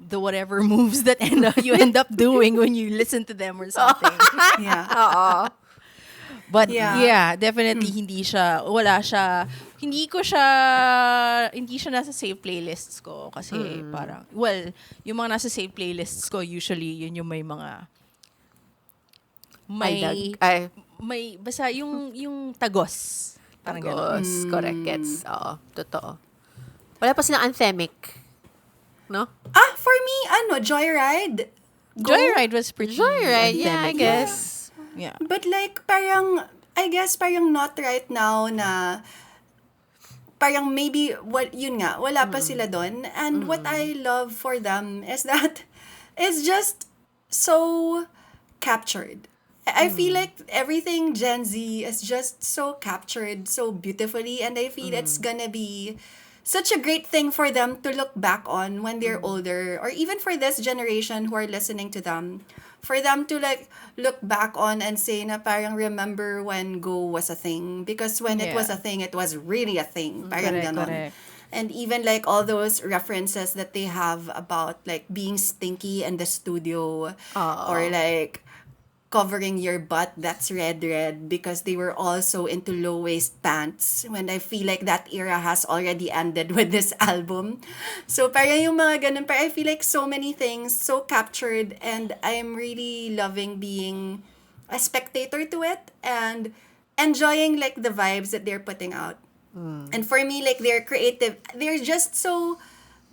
the whatever moves that you end up doing when you listen to them or something. Yeah. Oo. But Yeah. yeah, definitely hindi siya hindi siya nasa save playlists ko kasi parang yung mga nasa save playlists ko usually yun yung may mga may basta yung tagos. Parang ganun. Tagos. Correct. Gets. Oo. Totoo. Wala pa silang anthemic. No? For me, Joyride. Go. Joyride was pretty Joyride. Yeah, I anthemic. guess. Yeah. But like, I guess parang not right now na parang maybe, yun nga, wala pa sila doon. And what I love for them is that it's just so captured. I feel like everything Gen Z is just so captured so beautifully, and I feel it's gonna be such a great thing for them to look back on when they're older, or even for this generation who are listening to them, for them to like look back on and say na parang remember when Go was a thing, because when it was Yeah. a thing, it was really a thing, parang Correct, ganon. correct. And even like all those references that they have about like being stinky in the studio, or like covering your butt, that's red because they were also into low waist pants, when I feel like that era has already ended with this album. So parang yung mga ganun, pero I feel like so many things so captured, and I'm really loving being a spectator to it and enjoying like the vibes that they're putting out. And for me, like they're creative, they're just so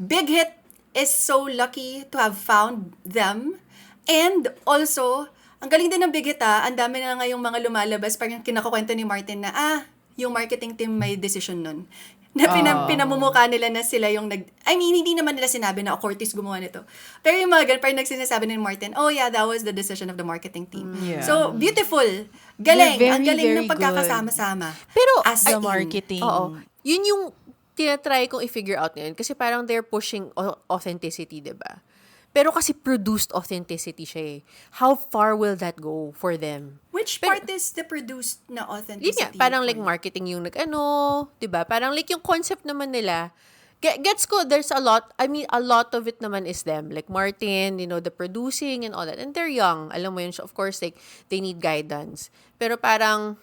Big Hit is so lucky to have found them. And also, ang galing din ng Big Hit ang dami na ngayong mga lumalabas, parang kinakukwento ni Martin na, yung marketing team may decision nun. Na pinamumukha nila na sila yung I mean, hindi naman nila sinabi na Cortis gumawa nito. Pero yung mga ganun, parang nagsinasabi ni Martin, oh yeah, that was the decision of the marketing team. Yeah. So, beautiful. Galing. They're Ang very, galing ng very pagkakasama-sama. Pero, As The in. marketing. Oo. Yun yung tinatry kong i-figure out ngayon. Kasi parang they're pushing authenticity, diba? Pero kasi produced authenticity siya eh. How far will that go for them? Which part is the produced na Yun authenticity? nga, parang like for you? marketing yung diba? Parang like yung concept naman nila, gets ko, there's a lot, I mean, a lot of it naman is them. Like Martin, the producing and all that. And they're young. Alam mo yun, of course, like, they need guidance. Pero parang,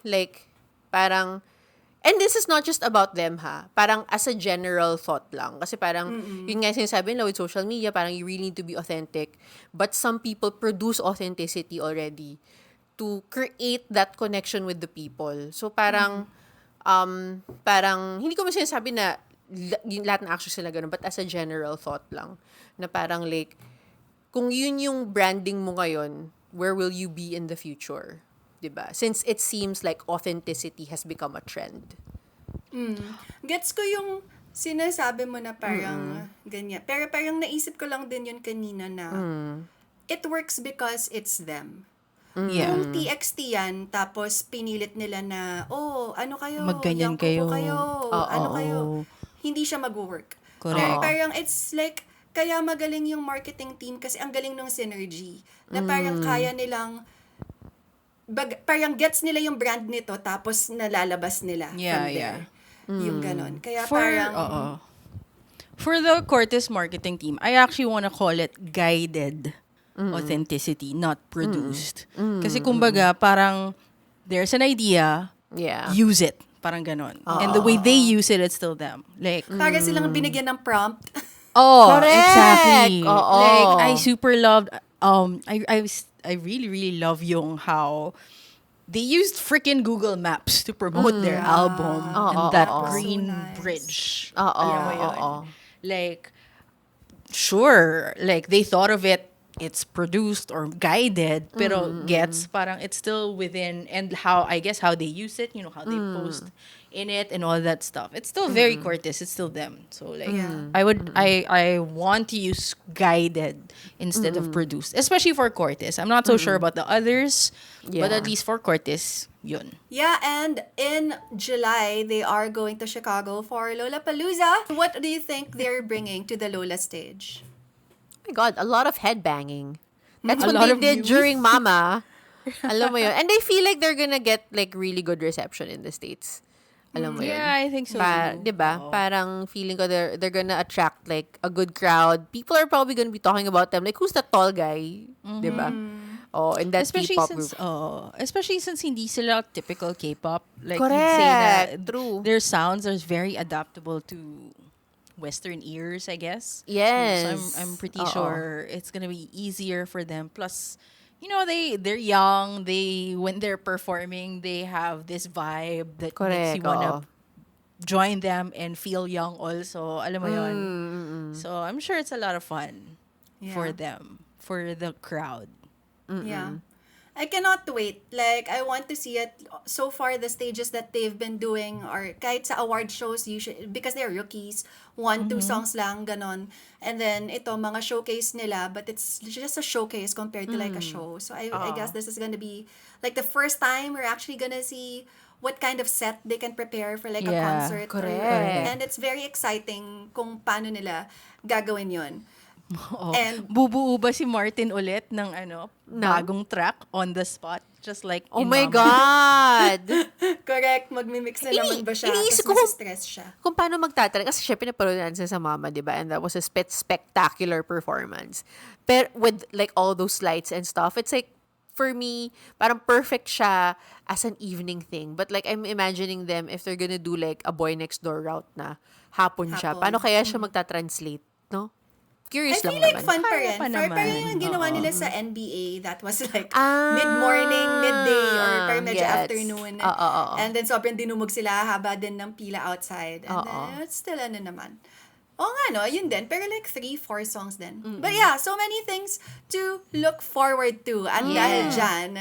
and this is not just about them, ha? Parang as a general thought lang. Kasi parang, yun nga sinasabi nila with social media, parang you really need to be authentic. But some people produce authenticity already to create that connection with the people. So parang, parang, hindi ko man sinasabi na yung lahat ng actions sila ganun, but as a general thought lang. Na parang like, kung yun yung branding mo ngayon, where will you be in the future? Diba? Since it seems like authenticity has become a trend. Gets ko yung sinasabi mo na parang ganyan. Pero parang naisip ko lang din yun kanina na it works because it's them. Yeah. Kung TXT yan, tapos pinilit nila na, ano kayo? Magganyan young kuko kayo. Ano kayo? Hindi siya mag-work. Correct. Pero parang it's like, kaya magaling yung marketing team kasi ang galing ng synergy. Na parang kaya nilang parang gets nila yung brand nito tapos nalalabas nila Yeah, from there. Yung ganon. Kaya parang For the Cortis marketing team, I actually want to call it guided authenticity, not produced. Kasi kumbaga, parang there's an idea, Yeah. use it. Parang ganon. And the way they use it, it's still them. Like, para silang binigyan ng prompt. Correct. Exactly. Oo. Like, I super loved, I really, really love yung how they used freaking Google Maps to promote their album and that green So nice. bridge. Oo. Alam mo yun? Oo. Like, sure, like they thought of it, it's produced or guided, pero gets parang it's still within, and how, I guess, how they use it, how they post in it and all that stuff. It's still very Cortis, it's still them. So like, I want to use guided instead of produced, especially for Cortis. I'm not so sure about the others, but Yeah. at least for Cortis, yun. Yeah, and in July, they are going to Chicago for Lollapalooza. What do you think they're bringing to the Lola stage? Oh my God, a lot of headbanging. That's A what lot they of did youth. during Mama. Alam mo yun. And I feel like they're gonna get like really good reception in the States. Alam mo yun. Yeah, I think so. Diba? Parang feeling ko they're gonna attract like a good crowd. People are probably gonna be talking about them. Like, who's that tall guy? Diba? Oh, in that Especially K-pop since, group. especially since hindi sila typical K-pop. Like, Correct. you'd say na True. their sounds are very adaptable to Western ears, I guess. Yes. So I'm pretty Oo. sure it's gonna be easier for them. Plus, they're young. When they're performing, they have this vibe that makes you Correct. wanna Oo. join them and feel young also. Alam mo yun? So I'm sure it's a lot of fun for Yeah. them, for the crowd. Yeah. I cannot wait. Like, I want to see it. So far, the stages that they've been doing, or kahit sa award shows, usually, because they're rookies, one, two songs lang, ganon. And then, ito, mga showcase nila, but it's just a showcase compared to like a show. So, I guess this is gonna be, like, the first time we're actually gonna see what kind of set they can prepare for like a Yeah, concert. correct. And it's very exciting kung paano nila gagawin yun. Oh, And- bubuo ba si Martin ulit ng bagong track on the spot? Just like Oh in my Mama. God! Correct, magmimix na naman ba siya? iniisip Tapos ko kung- stress siya. Kung paano magtatrack. Kasi syempre napanood natin sa Mama, di ba? And that was a spectacular performance. Pero with like all those lights and stuff, it's like, for me, parang perfect siya as an evening thing. But like, I'm imagining them if they're gonna do like a Boy Next Door route na hapon siya. Hapon. Paano kaya siya magta-translate, no? I Curious feel lang like naman. fun pa Kaya rin. pa Fun naman. pa rin yung ginawa Oo. nila sa NBA. That was like Ah, mid-morning, midday, or parang medyo gets. afternoon. Oo. And then sobrang dinumog sila, haba din ng pila outside. And Oo. then it's still ano naman. Oo nga, no? Yun din. Pero like 3-4 songs din. But yeah, so many things to look forward to. At dahil dyan,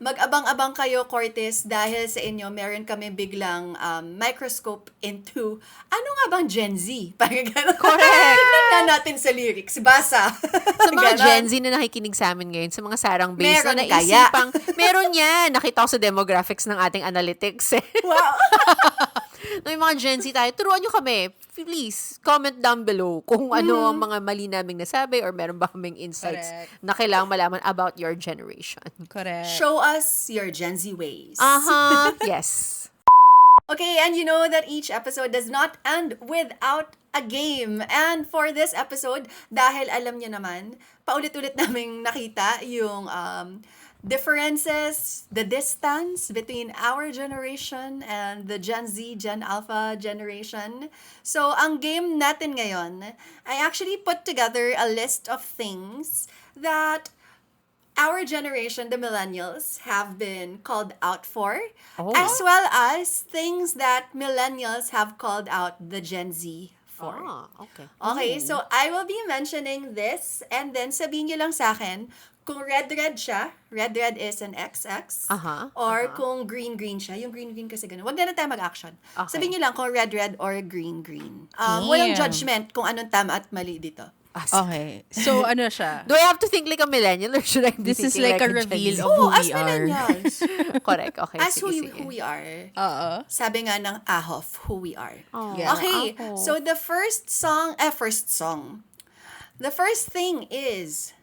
mag-abang-abang kayo, Cortis, dahil sa inyo, meron kami biglang microscope into ano nga bang Gen Z? Parang gano'n. Correct. Tignan natin sa lyrics. Basa. Sa mga Ganon. Gen Z na nakikinig sa amin ngayon, sa mga sarang base Meron na kaya? naisipang, meron yan. Nakita ko sa demographics ng ating analytics. Wow. No, yung mga Gen Z tayo, turuan nyo kami. Please, comment down below kung ano ang mga mali naming nasabi or meron ba kaming insights Correct. na kailangan malaman about your generation. Correct. Show us your Gen Z ways. Yes. Okay, and you know that each episode does not end without a game. And for this episode, dahil alam niyo naman, paulit-ulit naming nakita yung differences, the distance between our generation and the Gen Z, Gen Alpha generation. So, ang game natin ngayon, I actually put together a list of things that our generation, the millennials, have been called out for, as well as things that millennials have called out the Gen Z for. Okay. Okay, so I will be mentioning this, and then sabihin nyo lang sa akin kung redred siya, redred is an XX, or kung green-green siya, yung green-green kasi ganun. Wag na tayo mag-action. Okay. Sabihin nyo lang kung redred or green-green. Walang Damn. judgment kung anong tama at mali dito. Okay. So, ano siya? Do I have to think like a millennial or should I be This is thinking like a Gen reveal Z? of who As we are. millennials. Correct. Okay. As sige, who sige. we are. Oo. Sabi nga ng Ahof, who we are. Yeah. Okay, Ahof. so the first song. The first thing is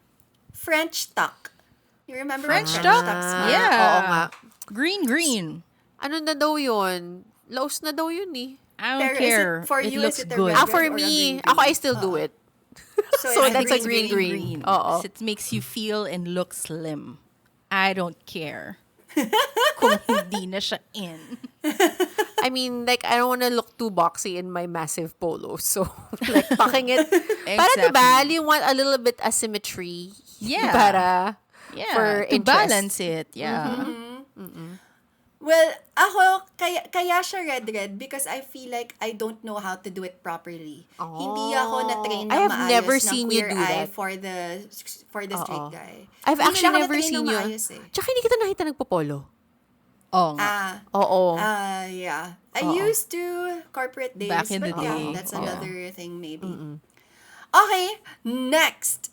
French tuck. You remember French what tuck? tucks are? Yeah. Oo nga. Green. Ano na daw yun? Laos na daw yun eh. I don't Pero is it care. for it you, looks is it a good. red? For or a me, green-green? ako I still do it. So it's that's a green-green. Oo. It makes you feel and look slim. I don't care. Kung hindi na siya in. I mean, like, I don't want to look too boxy in my massive polo. So, like, tucking it. Para, diba, you want a little bit asymmetry. Yeah. Para, Yeah. for to interest. balance it. Yeah. Well, ako, kaya siya red because I feel like I don't know how to do it properly. Hindi ako na-train ng I have maayos never ng seen you queer do eye that. for the straight guy. I've Hindi actually ako never na-train seen ng you. maayos eh. Tsaka hindi kita nakita nagpo-polo. Oo nga. Oo. Yeah. I used to corporate days. Back in the but yeah, day. that's Oo. another thing maybe. Okay, next.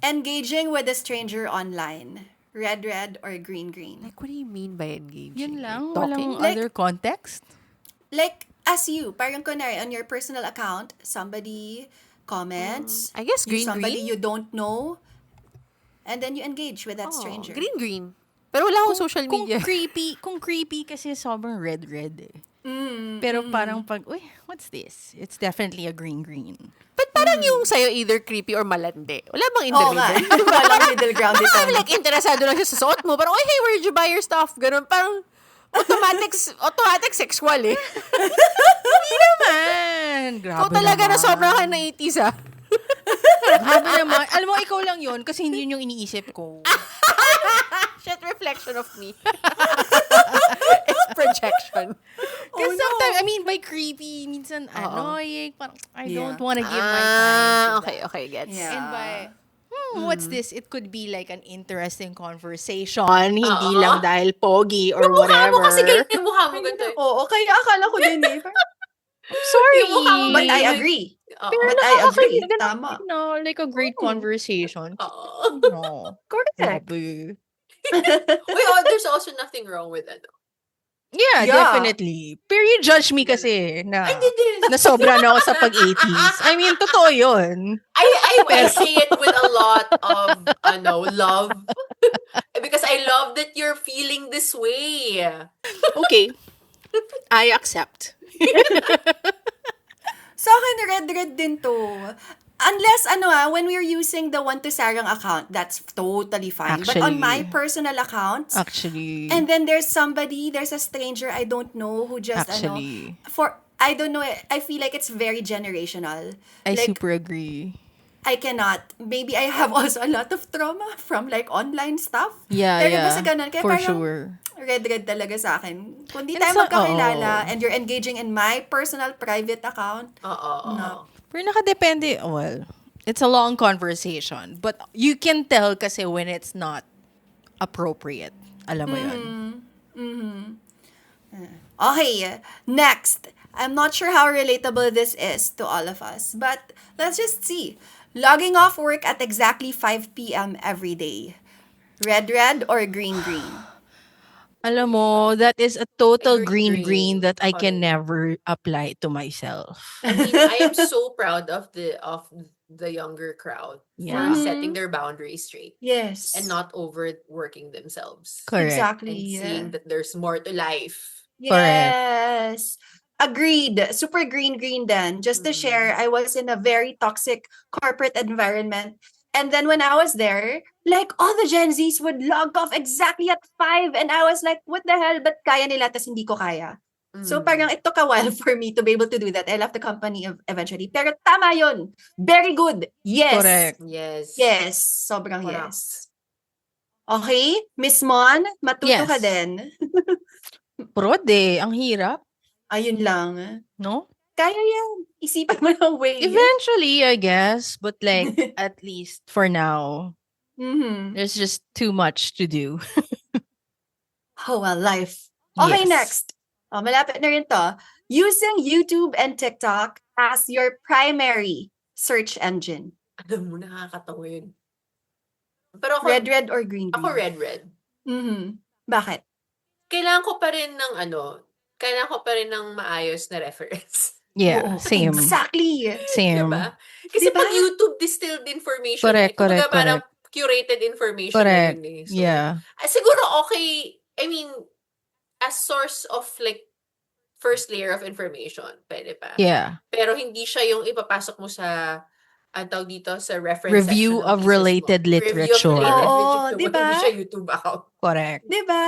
Engaging with a stranger online. Red or green. Like, what do you mean by engaging? Yun lang. Like, talking? Walang Like- other context. Like, as you, parang kunwari, on your personal account, somebody comments. I guess Somebody green-green? you don't know. And then you engage with that stranger. Green-green. Pero wala akong social media. Kung creepy kasi sobrang red eh. Pero parang pag, uy, what's this? It's definitely a green. But parang yung sa'yo either creepy or malandi. Wala bang in the Oo nga. middle? Walang middle ground dito. Parang like, interesado lang siya sa suot mo. Parang, hey, where did you buy your stuff? Ganun, parang, automatic sexual eh. Man, grabe Ikaw talaga naman. na sobrang ka na 80s ah. Grabe naman. Alam mo, ikaw lang yun kasi hindi yun yung iniisip ko. Shit, reflection of me. It's projection. Kasi sometimes, I mean, by creepy, minsan annoying, parang, I Yeah. don't wanna give my time to that. Okay, gets. Yeah. And by, what's this? It could be like an interesting conversation, hindi Oo. lang dahil pogi or Yung mukha mo kasi whatever. ganyan, yung mukha mo ganito. Oo, kaya akala ko din eh. I'm sorry. Yung mukha mo But I ganito. agree. Oo. Pero But I agree. nakakakilig, Tama. like a great conversation. Oo. No. Correct. Grabe. There's also nothing wrong with ano. Yeah, Yeah. definitely. Pero you judge me kasi na, Hindi din. na sobra na ako sa pag-80s. I mean, totoo yun. I say it with a lot of love. Because I love that you're feeling this way. Okay. I accept. Sa akin, red din to. Unless, when we're using the 1TOSARANG account, that's totally fine. But on my Actually. personal accounts, Actually. and then there's a stranger I don't know who just, Actually. I don't know, I feel like it's very generational. I Like, super agree. I cannot. Maybe I have also a lot of trauma from like online stuff. Yeah, Pero yeah. basta ganun. Kaya For parang sure. red talaga sa akin. Kung di And tayo sa- magkakilala oo. and you're engaging in my personal private account, Oo. no. Pero nakadepende, well, it's a long conversation. But you can tell kasi when it's not appropriate. Alam mo yun. Okay, next. I'm not sure how relatable this is to all of us, but let's just see. Logging off work at exactly 5 p.m. every day. Red or green? Alam mo, that is a total Green, green that I can correct. never apply to myself. I mean, I am so proud of the younger crowd Yeah. for setting their boundaries straight Yes. and not overworking themselves. Correct. Exactly. And seeing that there's more to life. Yes. Agreed. Super green then. Just to share, I was in a very toxic corporate environment. And then when I was there, like all the Gen Zs would log off exactly at 5. And I was like, what the hell? But kaya nila, tas hindi ko kaya. So parang it took a while for me to be able to do that. I left the company eventually. Pero tama yun. Very good. Yes. Correct. Yes. Yes. Sobrang Correct. yes. Okay? Miss Mon, matuto ka Yes. din. Prode, ang hirap, Ayun lang. no? Kaya yan. Isipan mo ng way. Eventually, I guess. But like, at least for now, Mhm. there's just too much to do. Oh, well, life. Okay, Yes. next. Oh, malapit na rin to. Using YouTube and TikTok as your primary search engine. Alam mo, nakakatawa yun. Pero ako, Red or green? ako red. Mhm. Bakit? Kailangan ko pa rin ng maayos na reference. Yeah, Oo, same. Exactly. Same. Diba? Kasi Diba? pag YouTube distilled information, Correct, kumbaga correct, parang curated information Correct. na yun eh. So, Yeah. siguro okay, I mean, as source of like, first layer of information, pwede pa. Yeah. Pero hindi siya yung ipapasok mo sa, ang tawag dito, sa reference Review section ng of thesis mo. related Review of literature. related Oo, literature. diba? Hindi siya YouTube account. Correct. Diba?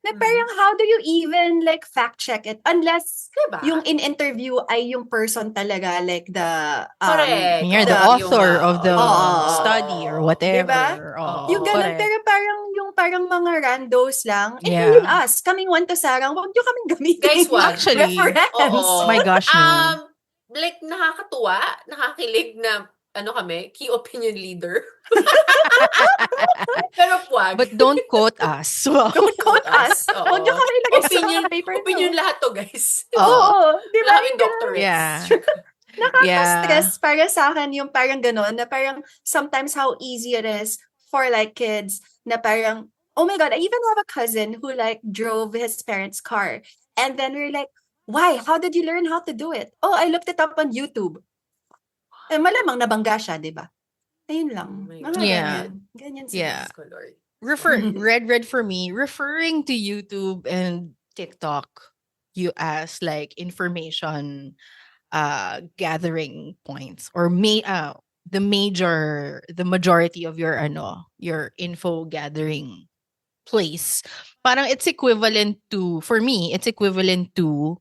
Na parang how do you even like fact check it? Unless Diba? yung in-interview ay yung person talaga like the Correct. You're the The- author of the Oo. study or whatever. Diba? Oh, yung ganun, correct. pero parang mga randos lang. And Yeah. even us, kaming 1TOSARANG, huwag nyo kaming gamitin. Guys, wag. Actually, reference. Oo. my gosh, no. Like, nakakatuwa, nakakilig na, key opinion leader. Pero wag. But don't quote us. Wow. Don't quote us. Oo. Huwag nyo kami ilagay sa Opinion, mga paper. opinion lahat to, guys. Oo. Di Wala ba? kaming doctorates. Yeah. Nakaka-stress para sa akin yung parang gano'n, na parang sometimes how easy it is for like kids na parang, oh my God, I even have a cousin who like drove his parents' car. And then we're like, why? How did you learn how to do it? Oh, I looked it up on YouTube. Eh, malamang nabangga siya, di ba? Ayun lang. Oh my Mga God. Yeah. Ganyan Yeah. Diyos ko, Lord. Red for me, referring to YouTube and TikTok, you ask like information gathering points or the majority of your info gathering place. Parang it's equivalent to, for me, it's equivalent to,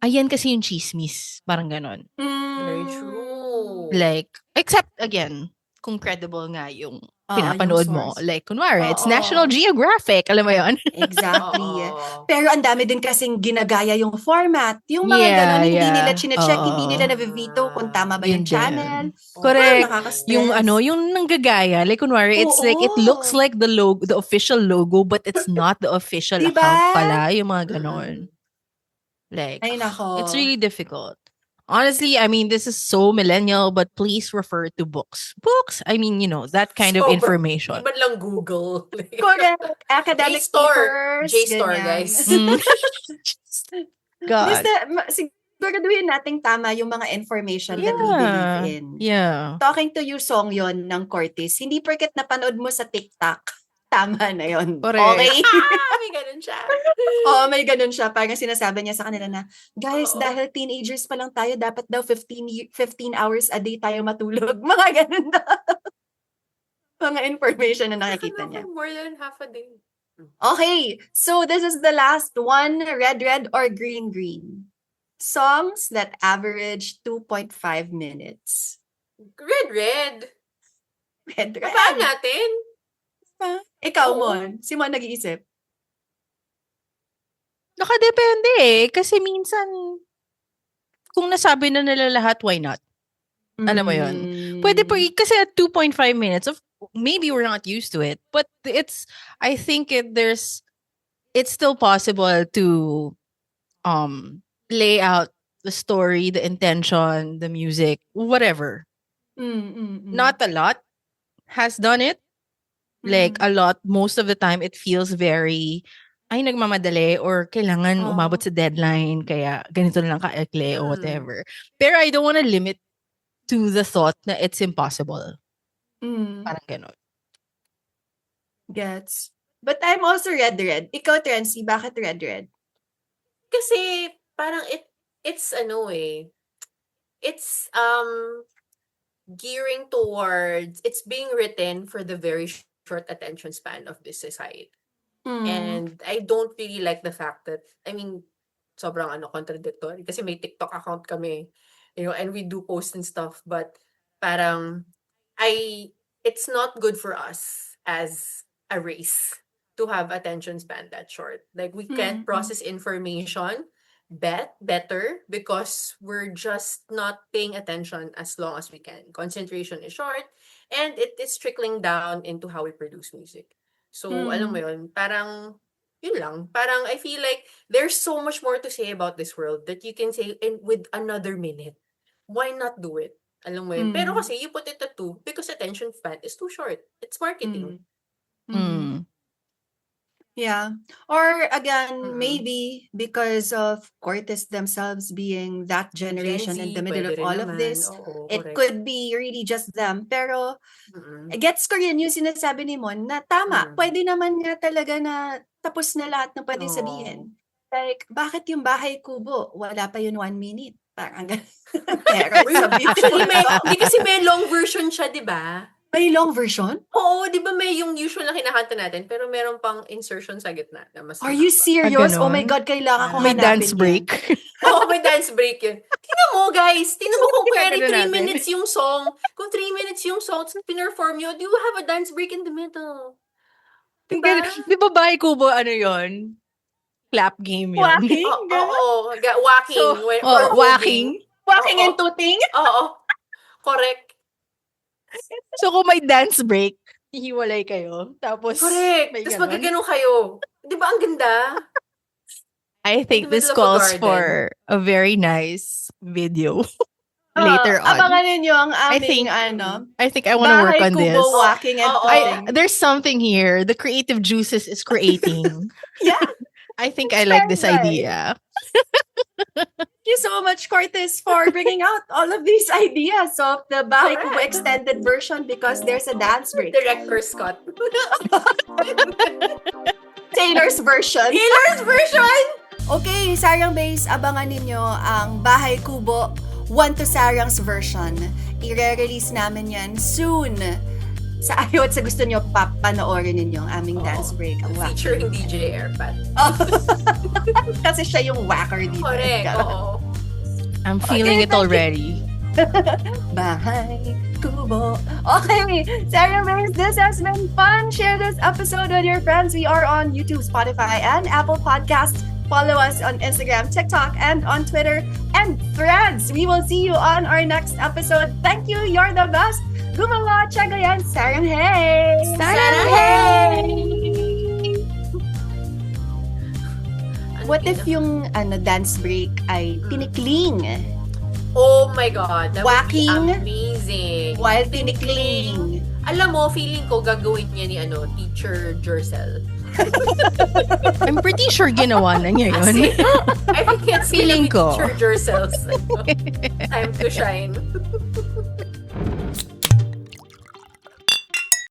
ayan kasi yung chismis. Parang ganon. Very true. Like, except again, kung credible nga yung pinapanood yung mo. source. Like, kunwari, it's Oo. National Geographic. Alam mo yun? Exactly. Oo. Pero ang dami din kasing ginagaya yung format. Yung mga ganon, hindi nila chinecheck, hindi nila Oo. navivito kung tama ba yung Yun channel. din. Correct. Nakaka-stress. Yung nanggagaya. Like, kunwari, it's like, it looks Oo. like the logo, the official logo, but it's not the official Diba? account pala. Yung mga ganon. Like, Ay, nako. it's really difficult. Honestly, I mean, this is so millennial, but please refer to books. Books, I mean, that kind of Sobrang- information. Di man lang Google. Correct. Academic papers. JSTOR, ganyan. guys. God. Basta, siguraduhin nating tama yung mga information that we believe in. Yeah. Talking to you song yon ng Cortis, hindi porket napanood mo sa TikTok, tama na yon. Correct. Okay? May ganun siya. Oo, may ganun siya. Parang sinasabi niya sa kanila na, guys, Oo. dahil teenagers pa lang tayo, dapat daw 15 hours a day tayo matulog. Mga ganun na. Mga information na nakikita niya. More than half a day. Okay, so this is the last one, red or green. Songs that average 2.5 minutes. Red. Red. Babaan natin. Ikaw, Oo. Mon. Si Mon nag-iisip. Nakadepende kasi minsan, kung nasabi na nila lahat, why not? Alam mo yun? Pwede po, kasi at 2.5 minutes, maybe we're not used to it, but I think it's still possible to lay out the story, the intention, the music, whatever. Not a lot has done it. Like, a lot, most of the time, it feels very, ay, nagmamadali or kailangan umabot sa deadline, kaya ganito na lang ka-ekle or whatever. Pero I don't want to limit to the thought na it's impossible. Parang ganon. Gets. But I'm also red. Ikaw, Trency, bakit red? Kasi parang it's gearing towards, it's being written for the very short attention span of this society. And I don't really like the fact that, I mean, sobrang contradictory. Kasi may TikTok account kami, and we do post and stuff, but parang, it's not good for us as a race to have attention span that short. Like, we can't process information better because we're just not paying attention as long as we can. Concentration is short, and it is trickling down into how we produce music. So, alam mo yun, parang, yun lang. Parang, I feel like there's so much more to say about this world that you can say with another minute. Why not do it? Alam mo yun. Pero kasi, you put it at 2 because attention span is too short. It's marketing. Yeah. Or again, maybe because of Cortis themselves being that generation Gen Z, in the middle of pwede rin all of naman. this, Oo, it correct. could be really just them. Pero, gets ko rin yung sinasabi ni Mon na tama, pwede naman nga talaga na tapos na lahat ng pwedeng sabihin. Like, bakit yung bahay kubo? Wala pa yun 1 minute. Parang pero sabihin Actually, mo, hindi kasi may long version siya, di ba? may long version? Oo, di ba may yung usual na kinakanta natin, pero meron pang insertion sa gitna na mas Are you mahaba. serious? ganon? Oh my God, kailangan ko May hanapin dance yan. break. Oo, may dance break yun. Tingnan mo, guys. Tingnan mo kung kaya Ginagano 3 natin. minutes yung song. Kung 3 minutes yung song, pinerform yun, you have a dance break in the middle. Diba? Di ba bahay kubo, ano yon? Clap game yun. Walking? Oo. Walking. So, or walking. Walking Oo. and tooting? Oo. Correct. So, kung may dance break, hihiwalay kayo. Tapos, Correct. may Tapos ganon. magkaganon kayo. Di ba ang ganda? I think the this middle of a calls garden. for a very nice video later on. Abangan ninyo ang think- aming, I think I want to work bahay on kubo this. walking and Oo. tooting. There's something here. The creative juices is creating. Yeah. I think I like this Very right. idea. Thank you so much, Cortis, for bringing out all of these ideas of the Bahay Kubo Correct. extended version because there's a dance break. Director Scott. Taylor's version. Taylor's version! Okay, Sarang Base, abangan ninyo ang Bahay Kubo 1TOSARANG's version. I-release namin yan soon. Sa ayaw at sa gusto nyo, papanoorin ninyo ang aming dance break. Ang wacky. Featuring DJ Airpad. Kasi siya yung whacker dito. Correct. Oo. I'm feeling it thank you. already. Bahay Kubo. Okay, Sarah Banks, this has been fun. Share this episode with your friends. We are on YouTube, Spotify, and Apple Podcasts. Follow us on Instagram, TikTok, and on Twitter and Threads. We will see you on our next episode. Thank you. You're the best. Gumawa, Chagayan, Sarang Hey! Sarang Hey! What Ano if yung dance break ay tinikling? Oh my God, that Whacking? would be amazing. While tinikling. Alam mo, feeling ko gagawin niya ni teacher Jercel. I'm pretty sure ginawa na niya yun. I think it's Feeling ko. Teacher Jercel's time to shine.